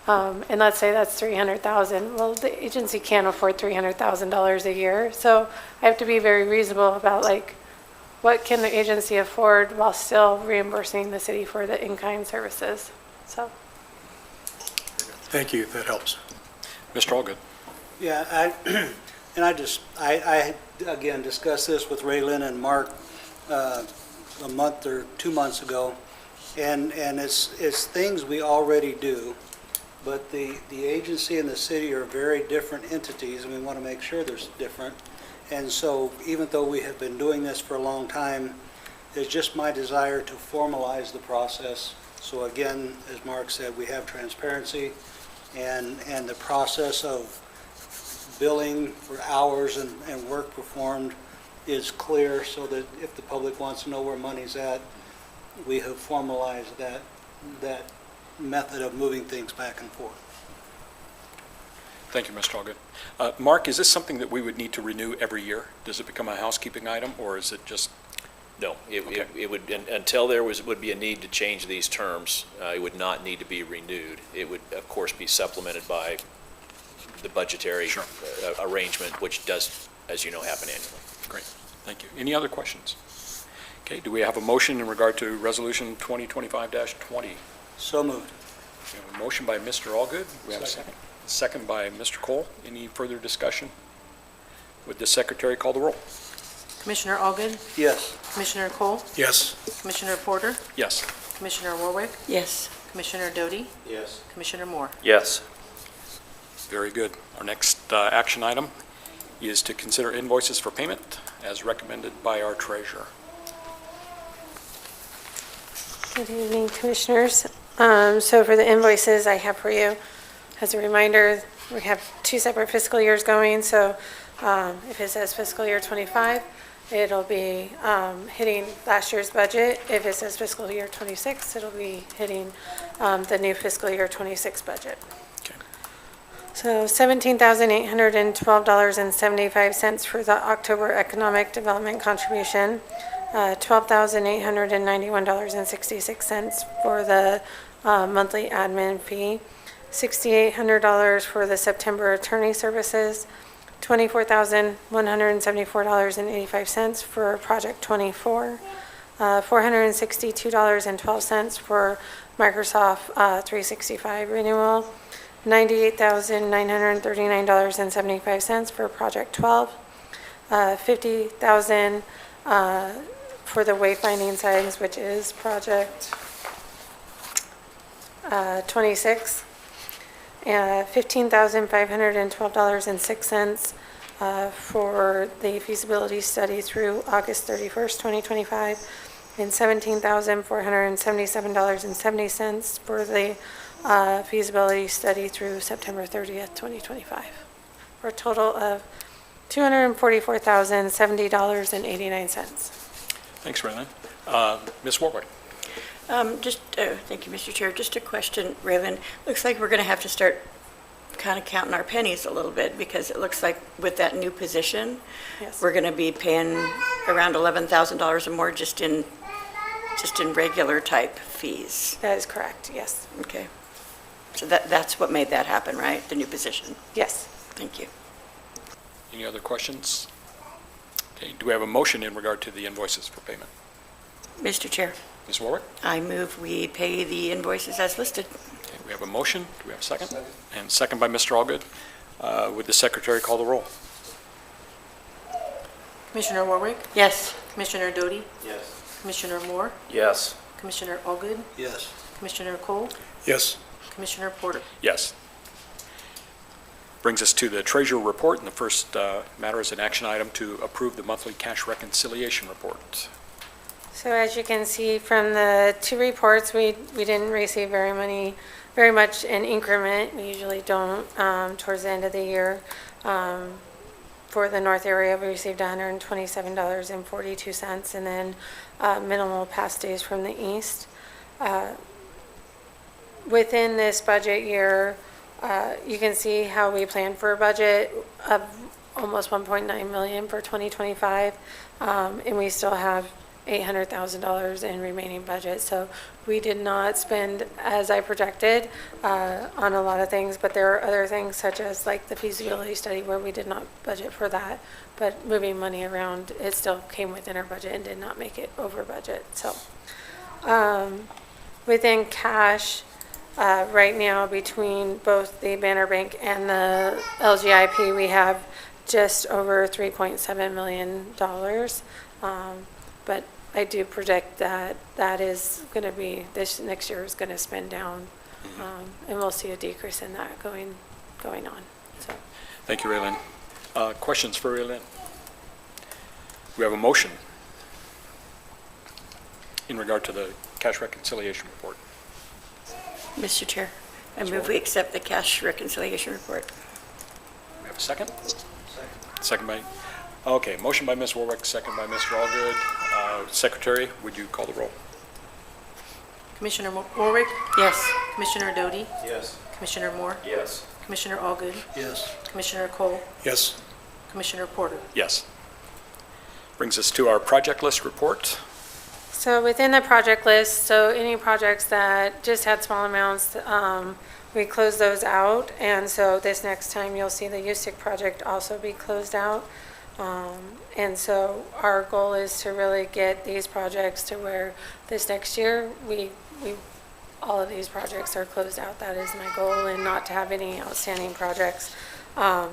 and let's say that's 300,000, well, the agency can't afford $300,000 a year. So I have to be very reasonable about like, what can the agency afford while still reimbursing the city for the in-kind services? So. Thank you, that helps. Mr. Allgood. Yeah, I again discussed this with Raylyn and Mark a month or 2 months ago, and it's things we already do, but the agency and the city are very different entities, and we want to make sure they're different. And so even though we have been doing this for a long time, it's just my desire to formalize the process. So again, as Mark said, we have transparency, and the process of billing for hours and work performed is clear, so that if the public wants to know where money's at, we have formalized that method of moving things back and forth. Thank you, Mr. Allgood. Mark, is this something that we would need to renew every year? Does it become a housekeeping item, or is it just? No, Okay. it would, until there would be a need to change these terms, it would not need to be renewed. It would, of course, be supplemented by the budgetary Sure. arrangement, which does, as you know, happen annually. Great, thank you. Any other questions? Okay, do we have a motion in regard to Resolution 2025-20? So moved. We have a motion by Mr. Allgood. We have a second. Second by Mr. Cole. Any further discussion? Would the secretary call the roll? Commissioner Allgood, Yes. Commissioner Cole, Yes. Commissioner Porter, Yes. Commissioner Warwick, Yes. Commissioner Doty, Yes. Commissioner Moore. Yes. Very good. Our next action item is to consider invoices for payment as recommended by our treasurer. Good evening, Commissioners. So for the invoices I have for you, as a reminder, we have 2 separate fiscal years going. So if it says fiscal year 25, it'll be hitting last year's budget. If it says fiscal year 26, it'll be hitting the new fiscal year 26 budget. Okay. So $17,812.75 for the October Economic Development Contribution, $12,891.66 for the monthly admin fee, $6,800 for the September attorney services, $24,174.85 for Project 24, $462.12 for Microsoft 365 renewal, $98,939.75 for Project 12, $50,000 for the wayfinding signs, which is Project 26, $15,512.06 for the feasibility study through August 31st, 2025, and $17,477.70 for the feasibility study through September 30th, 2025, for a total of $244,070.89. Thanks, Raylan. Ms. Warwick. Thank you, Mr. Chair. Just a question, Raven. Looks like we're going to have to start kind of counting our pennies a little bit, because it looks like with that new position, Yes. we're going to be paying around $11,000 or more just in regular type fees. That is correct, yes. Okay. So that's what made that happen, right? The new position? Yes. Thank you. Any other questions? Okay, do we have a motion in regard to the invoices for payment? Mr. Chair, Ms. Warwick? I move we pay the invoices as listed. Okay, we have a motion. Do we have a second? And second by Mr. Allgood. Would the secretary call the roll? Commissioner Warwick, Yes. Commissioner Doty, Yes. Commissioner Moore, Yes. Commissioner Allgood, Yes. Commissioner Cole, Yes. Commissioner Porter. Yes. Brings us to the treasurer report, and the first matter is an action item to approve the monthly cash reconciliation report. So as you can see from the 2 reports, we didn't receive very much in increment. We usually don't towards the end of the year. For the north area, we received $127.42, and then minimal past dues from the east. Within this budget year, you can see how we plan for a budget of almost $1.9 million for 2025, and we still have $800,000 in remaining budget. So we did not spend as I projected on a lot of things, but there are other things such as like the feasibility study where we did not budget for that. But moving money around, it still came within our budget and did not make it over budget. So within cash, right now between both the Banner Bank and the LGIP, we have just over $3.7 million. But I do predict that that is going to be, this next year is going to spend down. And we'll see a decrease in that going on. So. Thank you, Raylene. Questions for Raylene? We have a motion in regard to the cash reconciliation report. Mr. Chair, I move we accept the cash reconciliation report. We have a second? Second by, okay, motion by Ms. Warwick, second by Mr. Allgood. Secretary, would you call the roll? Commissioner Warwick? Yes. Commissioner Doty? Yes. Commissioner Moore? Yes. Commissioner Allgood? Yes. Commissioner Cole? Yes. Commissioner Porter? Yes. Brings us to our project list report. So within the project list, so any projects that just had small amounts, we closed those out. And so this next time you'll see the USIC project also be closed out. And so our goal is to really get these projects to where this next year, all of these projects are closed out. That is my goal, and not to have any outstanding projects. I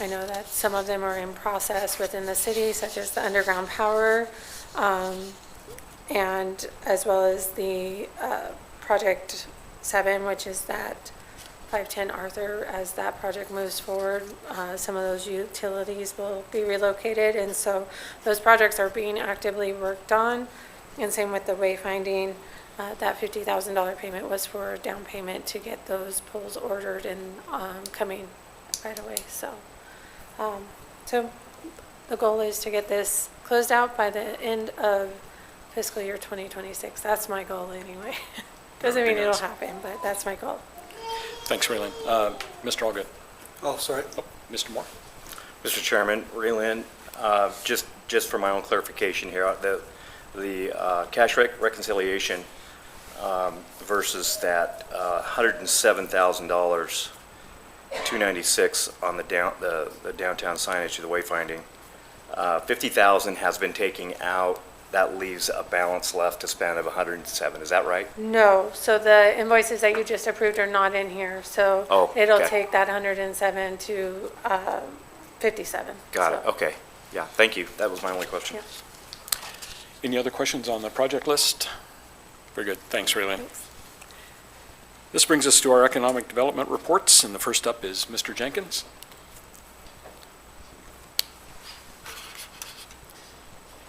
know that some of them are in process within the city, such as the underground power, and as well as the Project 7, which is that 510 Arthur. As that project moves forward, some of those utilities will be relocated, and so those projects are being actively worked on. And same with the wayfinding. That $50,000 payment was for a down payment to get those poles ordered and coming right away. So the goal is to get this closed out by the end of fiscal year 2026. That's my goal anyway. Doesn't mean it'll happen, but that's my goal. Thanks, Raylene. Mr. Allgood. Oh, sorry. Oh, Mr. Moore. Mr. Chairman, Raylene, just for my own clarification here, the cash reconciliation versus that $107,000, $296 on the downtown signage to the wayfinding, $50,000 has been taken out. That leaves a balance left to spend of $107. Is that right? No, so the invoices that you just approved are not in here, so Oh, it'll okay. take that 107 to 57. Got it. So, Okay. Yeah, thank you. That was my only question. Yeah. Any other questions on the project list? Very good. Thanks, Raylene. This brings us to our economic development reports, and the first up is Mr. Jenkins.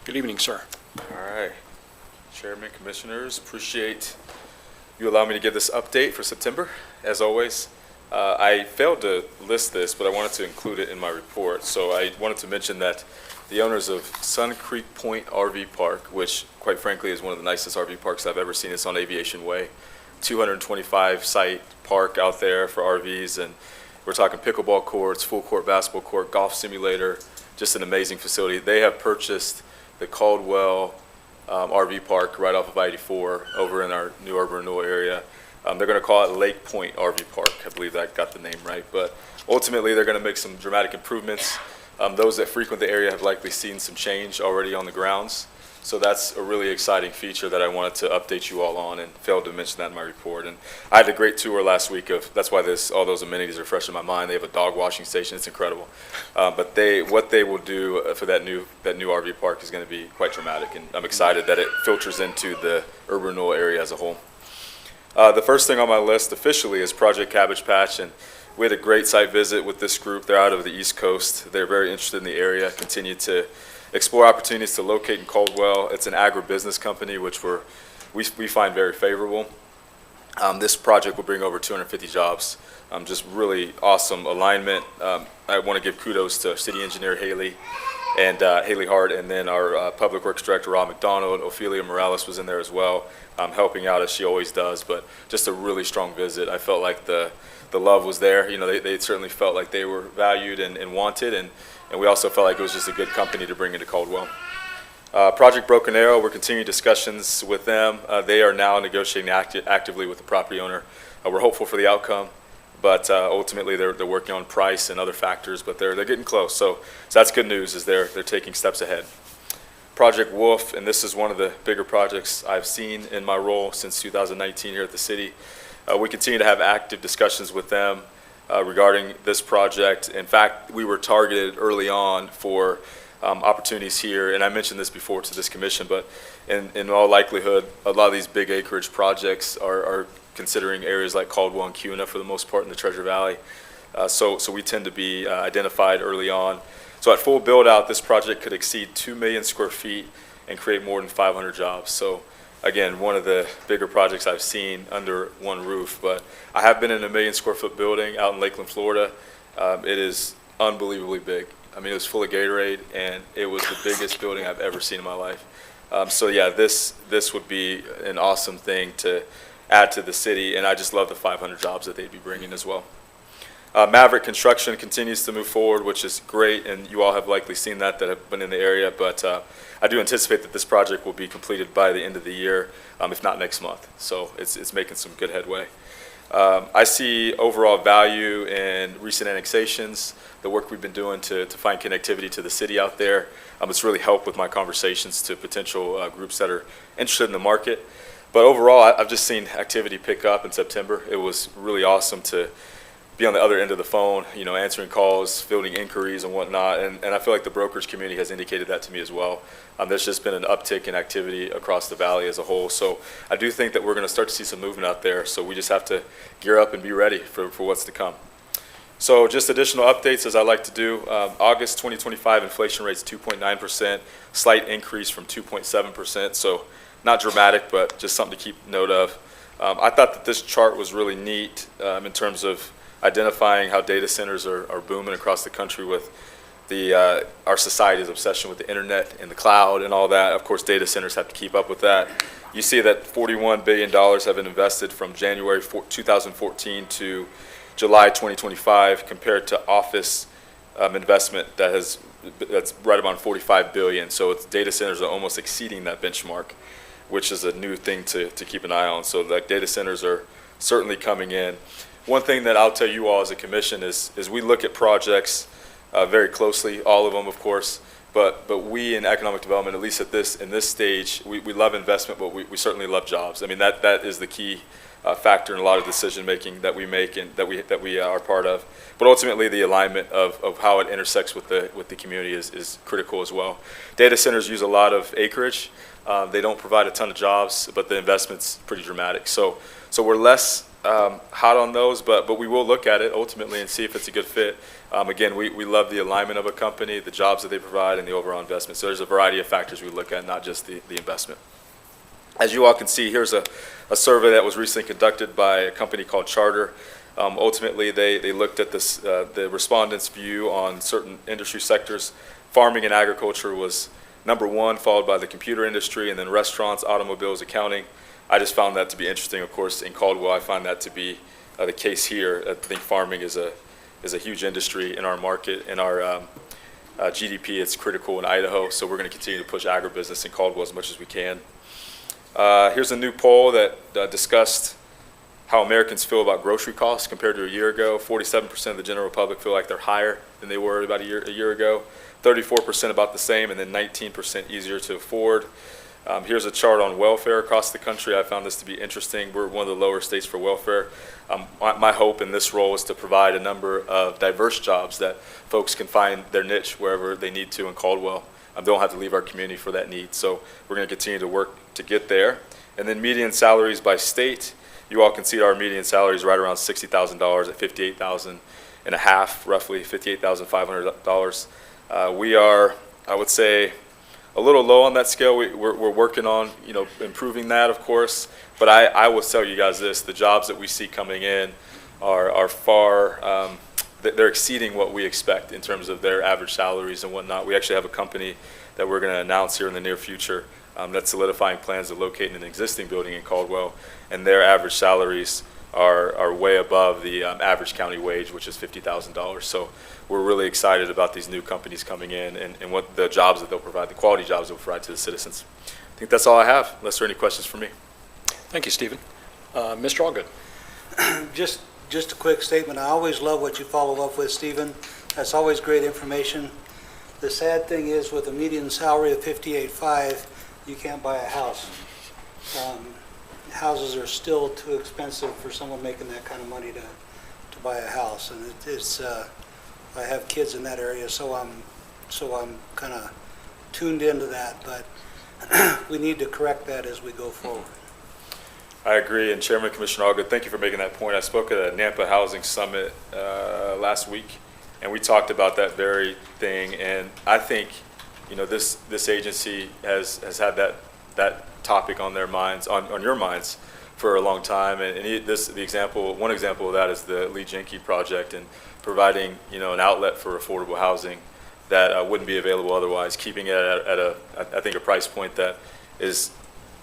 Good evening, sir. All right. Chairman, Commissioners, appreciate you allowing me to give this update for September, as always. I failed to list this, but I wanted to include it in my report. So I wanted to mention that the owners of Sun Creek Point RV Park, which quite frankly is one of the nicest RV parks I've ever seen. It's on Aviation Way, 225 site park out there for RVs, and we're talking pickleball courts, full court basketball court, golf simulator, just an amazing facility. They have purchased the Caldwell RV Park right off of I-84 over in our new urban renewal area. They're going to call it Lake Point RV Park. I believe I got the name right. But ultimately, they're going to make some dramatic improvements. Those that frequent the area have likely seen some change already on the grounds. So that's a really exciting feature that I wanted to update you all on, and failed to mention that in my report. And I had a great tour last week of, that's why all those amenities are fresh in my mind. They have a dog washing station. It's incredible. But what they will do for that new RV park is going to be quite dramatic, and I'm excited that it filters into the urban renewal area as a whole. The first thing on my list officially is Project Cabbage Patch, and we had a great site visit with this group. They're out of the East Coast. They're very interested in the area, continue to explore opportunities to locate in Caldwell. It's an agribusiness company, which we find very favorable. This project will bring over 250 jobs. Just really awesome alignment. I want to give kudos to City Engineer Haley and Haley Hart, and then our Public Works Director, Rob McDonald. Ophelia Morales was in there as well, helping out as she always does, but just a really strong visit. I felt like the love was there. You know, they certainly felt like they were valued and wanted, and we also felt like it was just a good company to bring into Caldwell. Project Broken Arrow, we're continuing discussions with them. They are now negotiating actively with the property owner. We're hopeful for the outcome, but ultimately they're working on price and other factors, but they're getting close. So that's good news, is they're taking steps ahead. Project Wolf, and this is one of the bigger projects I've seen in my role since 2019 here at the city. We continue to have active discussions with them regarding this project. In fact, we were targeted early on for opportunities here, and I mentioned this before to this commission, but in all likelihood, a lot of these big acreage projects are considering areas like Caldwell and Cuna for the most part in the Treasure Valley. So we tend to be identified early on. So at full build out, this project could exceed 2 million square feet and create more than 500 jobs. So again, one of the bigger projects I've seen under one roof, but I have been in a 1 million square foot building out in Lakeland, Florida. It is unbelievably big. I mean, it was full of Gatorade, and it was the biggest building I've ever seen in my life. So yeah, this would be an awesome thing to add to the city, and I just love the 500 jobs that they'd be bringing as well. Maverick Construction continues to move forward, which is great, and you all have likely seen that have been in the area, but I do anticipate that this project will be completed by the end of the year, if not next month. So it's making some good headway. I see overall value in recent annexations, the work we've been doing to find connectivity to the city out there. It's really helped with my conversations to potential groups that are interested in the market. But overall, I've just seen activity pick up in September. It was really awesome to be on the other end of the phone, answering calls, fielding inquiries and whatnot. And I feel like the brokerage community has indicated that to me as well. There's just been an uptick in activity across the valley as a whole. So I do think that we're going to start to see some movement out there. So we just have to gear up and be ready for what's to come. So just additional updates as I like to do. August 2025 inflation rate's 2.9%, slight increase from 2.7%. So not dramatic, but just something to keep note of. I thought that this chart was really neat in terms of identifying how data centers are booming across the country with our society's obsession with the internet and the cloud and all that. Of course, data centers have to keep up with that. You see that $41 billion have been invested from January 2014 to July 2025 compared to office investment that's right around $45 billion. So data centers are almost exceeding that benchmark, which is a new thing to keep an eye on. So like data centers are certainly coming in. One thing that I'll tell you all as a commission is we look at projects very closely, all of them, of course, but we in economic development, at least in this stage, we love investment, but we certainly love jobs. I mean, that is the key factor in a lot of decision making that we make and that we are part of. But ultimately, the alignment of how it intersects with the community is critical as well. Data centers use a lot of acreage. They don't provide a ton of jobs, but the investment's pretty dramatic. So we're less hot on those, but we will look at it ultimately and see if it's a good fit. Again, we love the alignment of a company, the jobs that they provide, and the overall investment. So there's a variety of factors we look at, not just the investment. As you all can see, here's a survey that was recently conducted by a company called Charter. Ultimately, they looked at the respondents' view on certain industry sectors. Farming and agriculture was number one, followed by the computer industry, and then restaurants, automobiles, accounting. I just found that to be interesting. Of course, in Caldwell, I find that to be the case here. I think farming is a huge industry in our market. In our GDP, it's critical in Idaho, so we're going to continue to push agribusiness in Caldwell as much as we can. Here's a new poll that discussed how Americans feel about grocery costs compared to a year ago. 47% of the general public feel like they're higher than they were about a year ago. 34% about the same, and then 19% easier to afford. Here's a chart on welfare across the country. I found this to be interesting. We're one of the lower states for welfare. My hope in this role is to provide a number of diverse jobs that folks can find their niche wherever they need to in Caldwell. They don't have to leave our community for that need. So we're going to continue to work to get there. And then median salaries by state. You all can see our median salary is right around $60,000 at $58,500, roughly $58,500. We are, I would say, a little low on that scale. We're working on, improving that, of course. But I will tell you guys this: the jobs that we see coming in are far. They're exceeding what we expect in terms of their average salaries and whatnot. We actually have a company that we're going to announce here in the near future that's solidifying plans to locate in an existing building in Caldwell, and their average salaries are way above the average county wage, which is $50,000. So we're really excited about these new companies coming in and what the jobs that they'll provide, the quality jobs they'll provide to the citizens. I think that's all I have, unless there are any questions for me. Thank you, Stephen. Mr. Allgood. Just a quick statement. I always love what you follow up with, Stephen. That's always great information. The sad thing is, with a median salary of $58,500, you can't buy a house. Houses are still too expensive for someone making that kind of money to buy a house. And it's I have kids in that area, so I'm kind of tuned into that. But we need to correct that as we go forward. I agree, and Chairman Commissioner Allgood, thank you for making that point. I spoke at a Nampa Housing Summit last week, and we talked about that very thing. And I think, this agency has had that topic on their minds, on your minds, for a long time. And one example of that is the Lee Jenke project and providing, an outlet for affordable housing that wouldn't be available otherwise, keeping it at I think a price point that is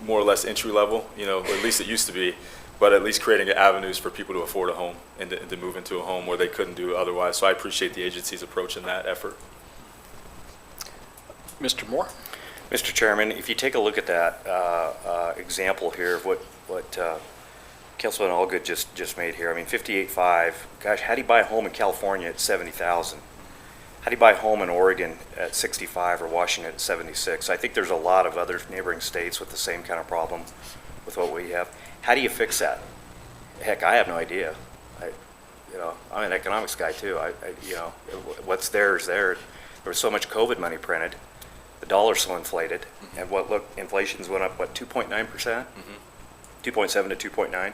more or less entry level, or at least it used to be, but at least creating avenues for people to afford a home and to move into a home where they couldn't do otherwise. So I appreciate the agency's approach in that effort. Mr. Moore? Mr. Chairman, if you take a look at that example here of what Councilman Allgood just made here, I mean, 58.5, gosh, how do you buy a home in California at 70,000? How do you buy a home in Oregon at 65 or Washington at 76? I think there's a lot of other neighboring states with the same kind of problem with what we have. How do you fix that? Heck, I have no idea. I'm an economics guy too. What's there is there. There was so much COVID money printed. The dollar's so inflated. And inflation's went up, 2.9%? 2.7 to 2.9.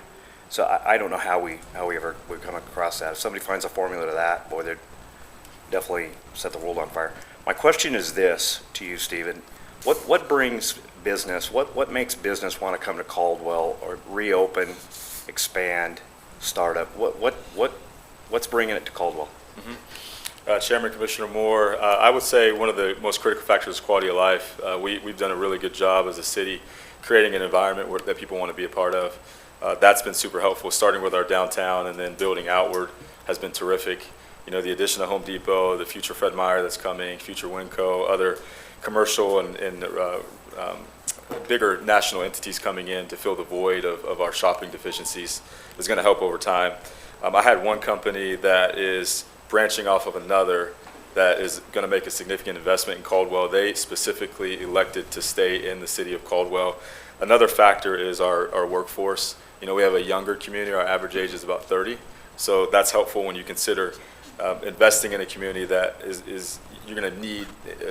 So I don't know how we ever would come across that. If somebody finds a formula to that, boy, they'd definitely set the world on fire. My question is this to you, Stephen. What brings business, what makes business want to come to Caldwell or reopen, expand, start up? What's bringing it to Caldwell? Chairman Commissioner Moore, I would say one of the most critical factors is quality of life. We've done a really good job as a city creating an environment that people want to be a part of. That's been super helpful, starting with our downtown and then building outward has been terrific. The addition of Home Depot, the future Fred Meyer that's coming, future Winco, other commercial and bigger national entities coming in to fill the void of our shopping deficiencies is going to help over time. I had one company that is branching off of another that is going to make a significant investment in Caldwell. They specifically elected to stay in the city of Caldwell. Another factor is our workforce. We have a younger community. Our average age is about 30. So that's helpful when you consider investing in a community that is you're going to need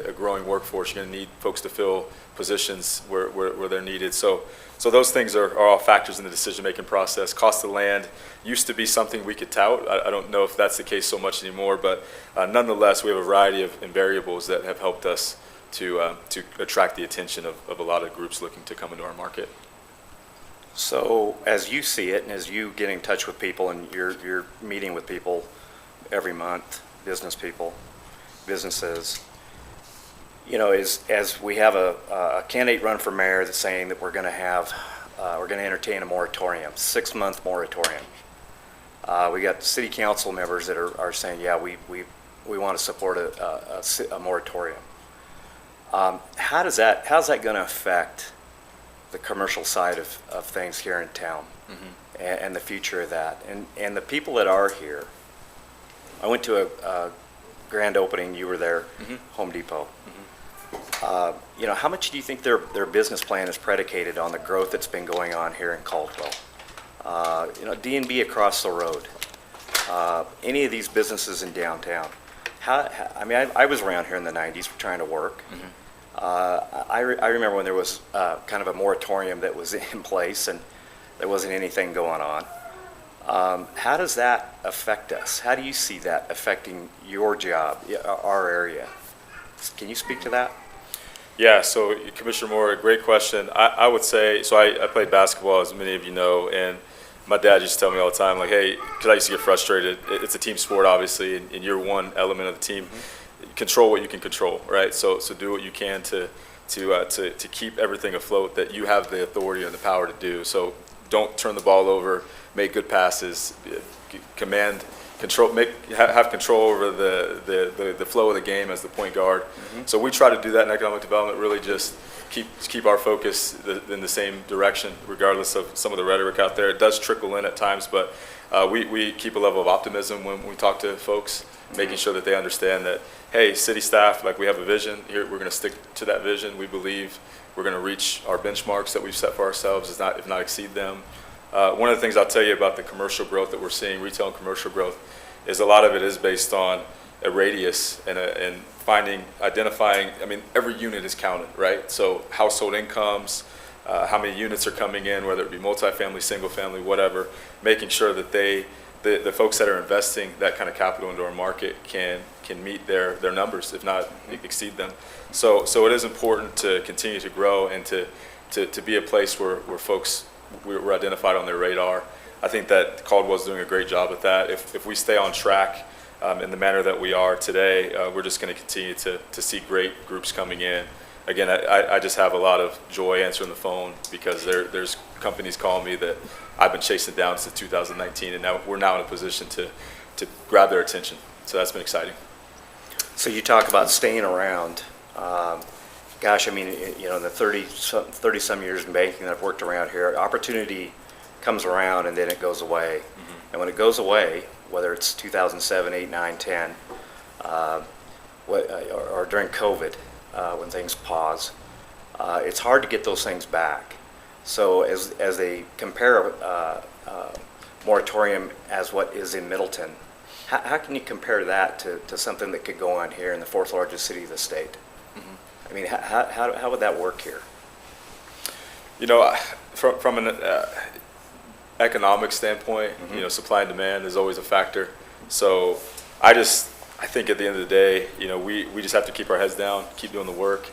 a growing workforce. You're going to need folks to fill positions where they're needed. So those things are all factors in the decision-making process. Cost of land used to be something we could tout. I don't know if that's the case so much anymore, but nonetheless, we have a variety of variables that have helped us to attract the attention of a lot of groups looking to come into our market. So as you see it, and as you get in touch with people, and you're meeting with people every month, business people, businesses, as we have a candidate run for mayor that's saying that we're going to entertain a moratorium, 6-month moratorium. We got city council members that are saying, yeah, we want to support a moratorium. How's that going to affect the commercial side of things here in town, and the future of that, and the people that are here? I went to a grand opening. You were there, Home Depot. How much do you think their business plan is predicated on the growth that's been going on here in Caldwell? D&B across the road. Any of these businesses in downtown. I was around here in the 90s trying to work. I remember when there was kind of a moratorium that was in place and there wasn't anything going on. How does that affect us? How do you see that affecting your job, our area? Can you speak to that? Yeah, so Commissioner Moore, great question. I would say, so I played basketball, as many of you know, and my dad used to tell me all the time, like, hey, because I used to get frustrated. It's a team sport, obviously, and you're one element of the team. Control what you can control, right? So do what you can to keep everything afloat that you have the authority and the power to do. So don't turn the ball over. make good passes, command, control, have control over the flow of the game as the point guard. So we try to do that in economic development, really just keep our focus in the same direction, regardless of some of the rhetoric out there. It does trickle in at times, but we keep a level of optimism when we talk to folks, making sure that they understand that, hey, city staff, like we have a vision here, we're going to stick to that vision. We believe we're going to reach our benchmarks that we've set for ourselves, if not exceed them. One of the things I'll tell you about the commercial growth that we're seeing, retail and commercial growth, is a lot of it is based on a radius and identifying, I mean, every unit is counted, right? So household incomes, how many units are coming in, whether it be multifamily, single family, whatever, making sure that the folks that are investing that kind of capital into our market can meet their numbers, if not exceed them. So it is important to continue to grow and to be a place where folks, we're identified on their radar. I think that Caldwell's doing a great job at that. If we stay on track in the manner that we are today, we're just going to continue to see great groups coming in. Again, I just have a lot of joy answering the phone because there's companies calling me that I've been chasing down since 2019, and now we're in a position to grab their attention. So that's been exciting. So you talk about staying around. Gosh, I mean, you know, in the 30-some years in banking that I've worked around here, opportunity comes around and then it goes away. And when it goes away, whether it's 2007, 8, 9, 10, or during COVID, when things pause, it's hard to get those things back. So as they compare a moratorium as what is in Middleton, how can you compare that to something that could go on here in the fourth largest city of the state? I mean, how would that work here? You know, from an economic standpoint, you know, supply and demand is always a factor. So I think at the end of the day, you know, we just have to keep our heads down, keep doing the work,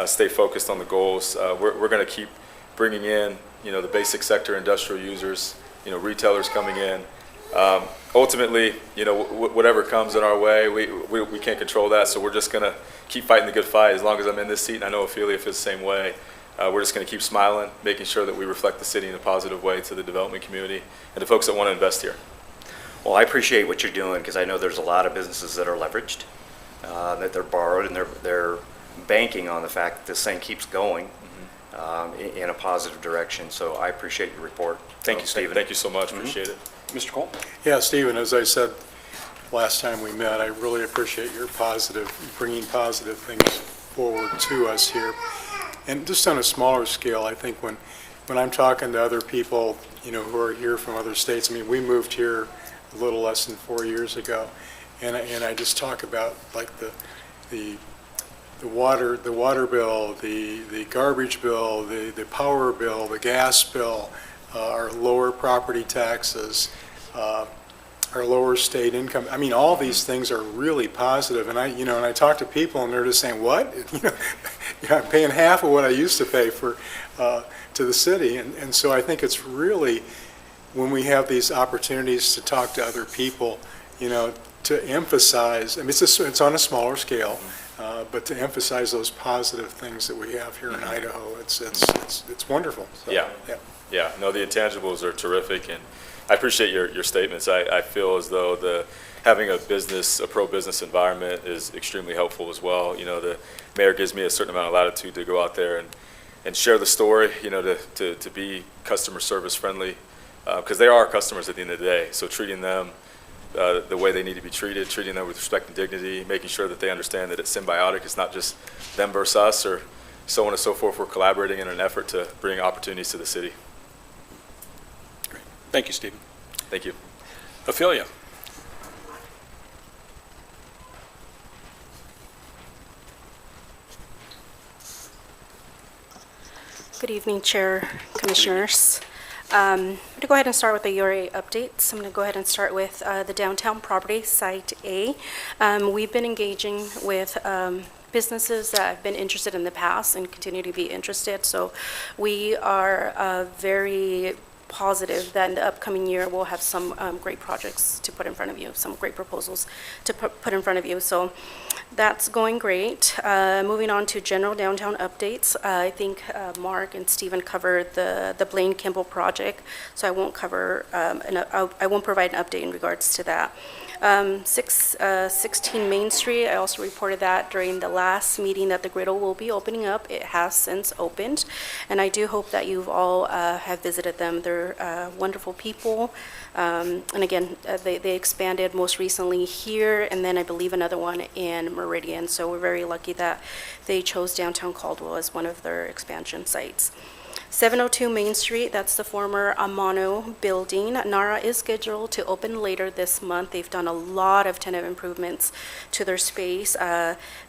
stay focused on the goals. We're going to keep bringing in, you know, the basic sector industrial users, you know, retailers coming in. Ultimately, you know, whatever comes in our way, we can't control that. So we're just going to keep fighting the good fight as long as I'm in this seat. And I know Ophelia feels the same way. We're just going to keep smiling, making sure that we reflect the city in a positive way to the development community and to folks that want to invest here. Well, I appreciate what you're doing because I know there's a lot of businesses that are leveraged, that they're borrowed, and they're banking on the fact that this thing keeps going in a positive direction. So I appreciate your report. Thank you, Stephen. Thank you so much. Appreciate it. Mr. Cole? Yeah, Stephen, as I said last time we met, I really appreciate your bringing positive things forward to us here. And just on a smaller scale, I think when I'm talking to other people, you know, who are here from other states, I mean, we moved here a little less than 4 years ago, and I just talk about like the water bill, the garbage bill, the power bill, the gas bill, our lower property taxes, our lower state income. I mean, all these things are really positive. And I talk to people and they're just saying, what? I'm paying half of what I used to pay for to the city. And so I think it's really, when we have these opportunities to talk to other people, you know, to emphasize, I mean, it's on a smaller scale, but to emphasize those positive things that we have here in Idaho, it's wonderful. So, Yeah, no, the intangibles are terrific, and I appreciate your statements. I feel as though having a pro-business environment is extremely helpful as well. You know, the mayor gives me a certain amount of latitude to go out there and share the story, you know, to be customer service friendly, because they are our customers at the end of the day. So treating them the way they need to be treated, treating them with respect and dignity, making sure that they understand that it's symbiotic. It's not just them versus us or so on and so forth. We're collaborating in an effort to bring opportunities to the city. Thank you, Stephen. Thank you. Ophelia. Good evening, Chair, Commissioners. I'm going to go ahead and start with the URA updates. I'm going to go ahead and start with the downtown property, Site A. We've been engaging with businesses that have been interested in the past and continue to be interested. So we are very positive that in the upcoming year, we'll have some great projects to put in front of you, some great proposals to put in front of you. So that's going great. Moving on to general downtown updates. I think Mark and Stephen covered the Blaine Kimball project, so I won't cover, I won't provide an update in regards to that. 16 Main Street, I also reported that during the last meeting that the griddle will be opening up. It has since opened, and I do hope that you've all have visited them. They're wonderful people, and again, they expanded most recently here, and then I believe another one in Meridian, so we're very lucky that they chose downtown Caldwell as one of their expansion sites. 702 Main Street, that's the former Amano building. NARA is scheduled to open later this month. They've done a lot of tenant improvements to their space.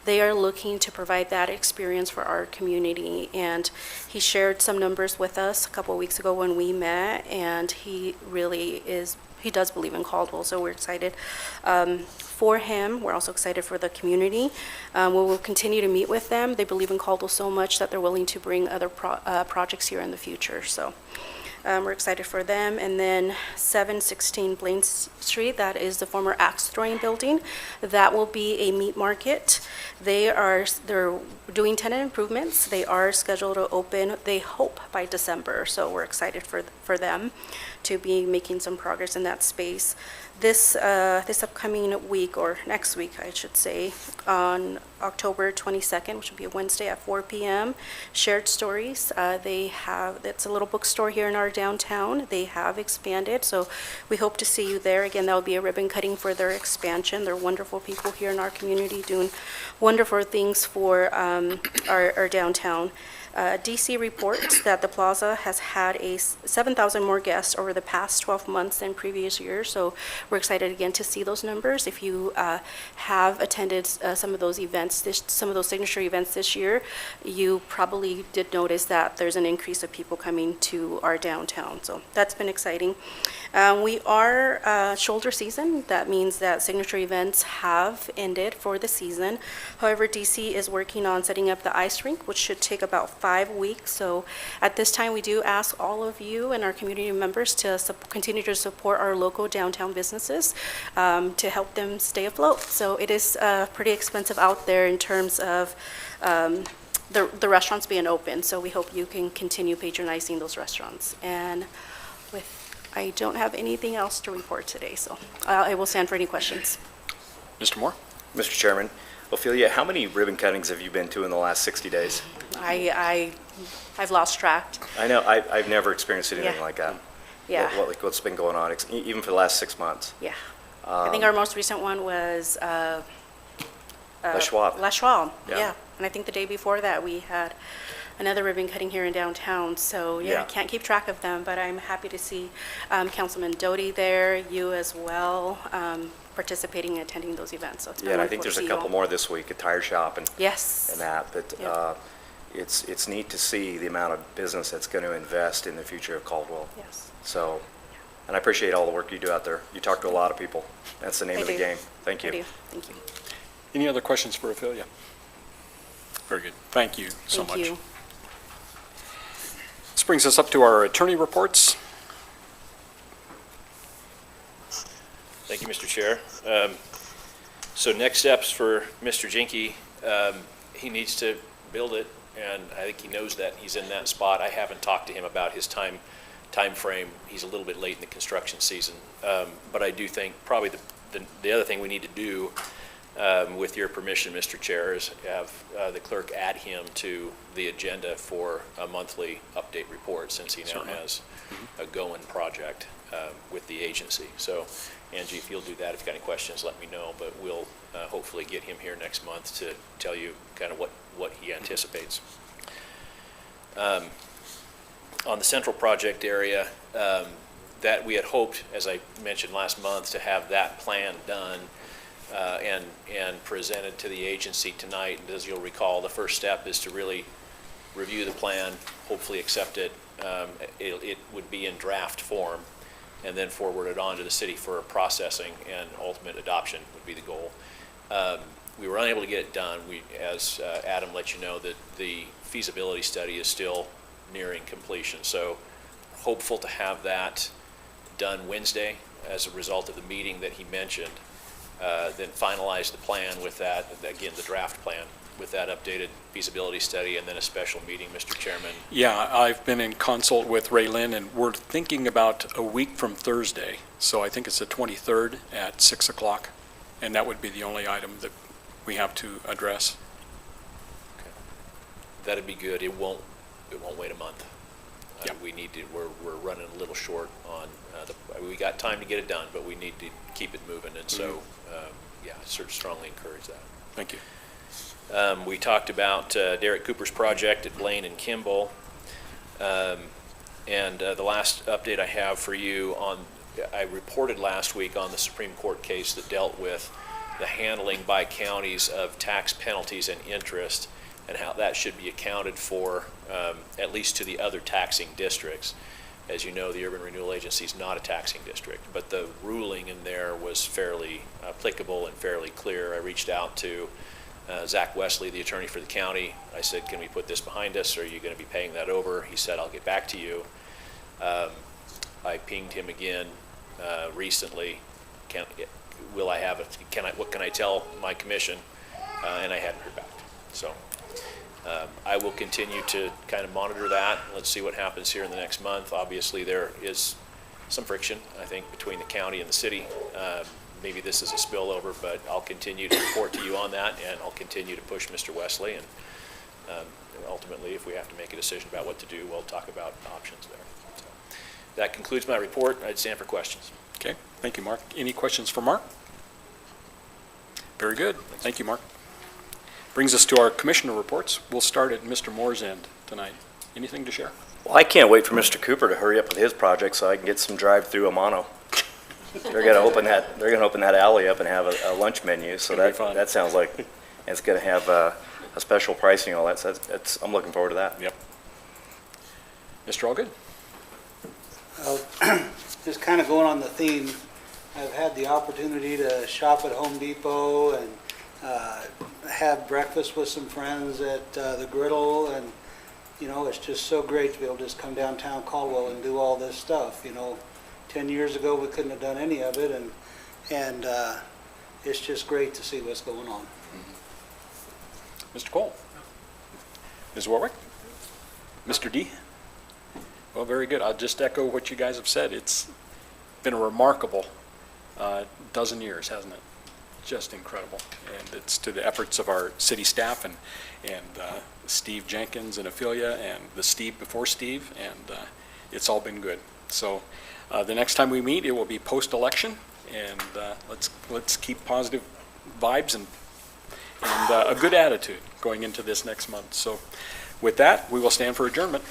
They are looking to provide that experience for our community, and he shared some numbers with us a couple of weeks ago when we met, and he does believe in Caldwell, so we're excited for him. We're also excited for the community. We will continue to meet with them. They believe in Caldwell so much that they're willing to bring other projects here in the future. So we're excited for them. And then 716 Blaine Street, that is the former axe throwing building. That will be a meat market. They're doing tenant improvements. They are scheduled to open, they hope, by December. So we're excited for them to be making some progress in that space. This upcoming week, or next week, I should say, on October 22nd, which will be a Wednesday at 4 p.m., Shared Stories. It's a little bookstore here in our downtown. They have expanded, so we hope to see you there. Again, that will be a ribbon cutting for their expansion. They're wonderful people here in our community doing wonderful things for our downtown. DC reports that the plaza has had 7,000 more guests over the past 12 months than previous years, so we're excited again to see those numbers. If you have attended some of those events, some of those signature events this year, you probably did notice that there's an increase of people coming to our downtown, so that's been exciting. We are shoulder season. That means that signature events have ended for the season. However, DC is working on setting up the ice rink, which should take about 5 weeks. So at this time, we do ask all of you and our community members to continue to support our local downtown businesses to help them stay afloat. So it is pretty expensive out there in terms of the restaurants being open. So we hope you can continue patronizing those restaurants. And I don't have anything else to report today, so I will stand for any questions. Mr. Moore? Mr. Chairman, Ophelia, how many ribbon cuttings have you been to in the last 60 days? I've lost track. I know, I've never experienced anything Yeah. like that. Yeah. What's been going on, even for the last 6 months? Yeah. I think our most recent one was Les Schwab. Les Schwab, Yeah. yeah. And I think the day before that, we had another ribbon cutting here in downtown. So, yeah, I can't keep track of them, but I'm happy to see Councilman Doty there, you as well, participating and attending those events. So it's been Yeah, and I wonderful think to there's a see you couple all. more this week at Tire Shop and Yes. that, but Yeah. it's neat to see the amount of business that's going to invest in the future of Caldwell. Yes. So, and I appreciate all the work you do out there. You talk to a lot of people. That's the name I of the do. game. Thank you. I do. Thank you. Any other questions for Ophelia? Very good. Thank you so much. Thank you. This brings us up to our attorney reports. Thank you, Mr. Chair. So next steps for Mr. Jinky, he needs to build it, and I think he knows that. He's in that spot. I haven't talked to him about his time frame. He's a little bit late in the construction season. But I do think probably the other thing we need to do, with your permission, Mr. Chair, is have the clerk add him to the agenda for a monthly update report, since he now Certainly. has a going project with the agency. So Angie, if you'll do that, if you've got any questions, let me know, but we'll hopefully get him here next month to tell you kind of what he anticipates. On the central project area, that we had hoped, as I mentioned last month, to have that plan done and presented to the agency tonight. And as you'll recall, the first step is to really review the plan, hopefully accept it. It would be in draft form, and then forward it on to the city for processing, and ultimate adoption would be the goal. We were unable to get it done. As Adam let you know, that the feasibility study is still nearing completion. So hopeful to have that done Wednesday as a result of the meeting that he mentioned. Then finalize the plan with that, again, the draft plan, with that updated feasibility study, and then a special meeting, Mr. Chairman. Yeah, I've been in consult with Ray Lynn, and we're thinking about a week from Thursday. So I think it's the 23rd at 6 o'clock, and that would be the only item that we have to address. That'd be good. It won't wait a month. Yeah. We need to, we're running a little short on, we got time to get it done, but we need to keep it moving, and so, yeah, I strongly encourage that. Thank you. We talked about Derek Cooper's project at Blaine and Kimball. And the last update I have for you I reported last week on the Supreme Court case that dealt with the handling by counties of tax penalties and interest, and how that should be accounted for, at least to the other taxing districts. As you know, the Urban Renewal Agency is not a taxing district, but the ruling in there was fairly applicable and fairly clear. I reached out to Zach Wesley, the attorney for the county. I said, can we put this behind us, or are you going to be paying that over? He said, I'll get back to you. I pinged him again recently. What can I tell my commission? And I hadn't heard back. So I will continue to kind of monitor that. Let's see what happens here in the next month. Obviously, there is some friction, I think, between the county and the city. Maybe this is a spillover, but I'll continue to report to you on that, and I'll continue to push Mr. Wesley. And ultimately, if we have to make a decision about what to do, we'll talk about options there. So that concludes my report. I'd stand for questions. Okay, thank you, Mark. Any questions for Mark? Very good. Thank you, Mark. Brings us to our commissioner reports. We'll start at Mr. Moore's end tonight. Anything to share? Well, I can't wait for Mr. Cooper to hurry up with his project so I can get some drive-through Amano. They're going to open that alley up and have a lunch menu, so that sounds like it's going to have a special pricing and all that. So I'm looking forward to that. Yep. Mr. Allgood? Just kind of going on the theme, I've had the opportunity to shop at Home Depot and have breakfast with some friends at the Griddle, and it's just so great to be able to just come downtown Caldwell and do all this stuff. 10 years ago we couldn't have done any of it, and it's just great to see what's going on. Mr. Cole? Ms. Warwick? Mr. D? Well, very good. I'll just echo what you guys have said. It's been a remarkable dozen years, hasn't it? Just incredible. And it's to the efforts of our city staff and Steve Jenkins and Ophelia and the Steve before Steve, and it's all been good. So the next time we meet, it will be post-election, and let's keep positive vibes and a good attitude going into this next month. So with that, we will stand for adjournment.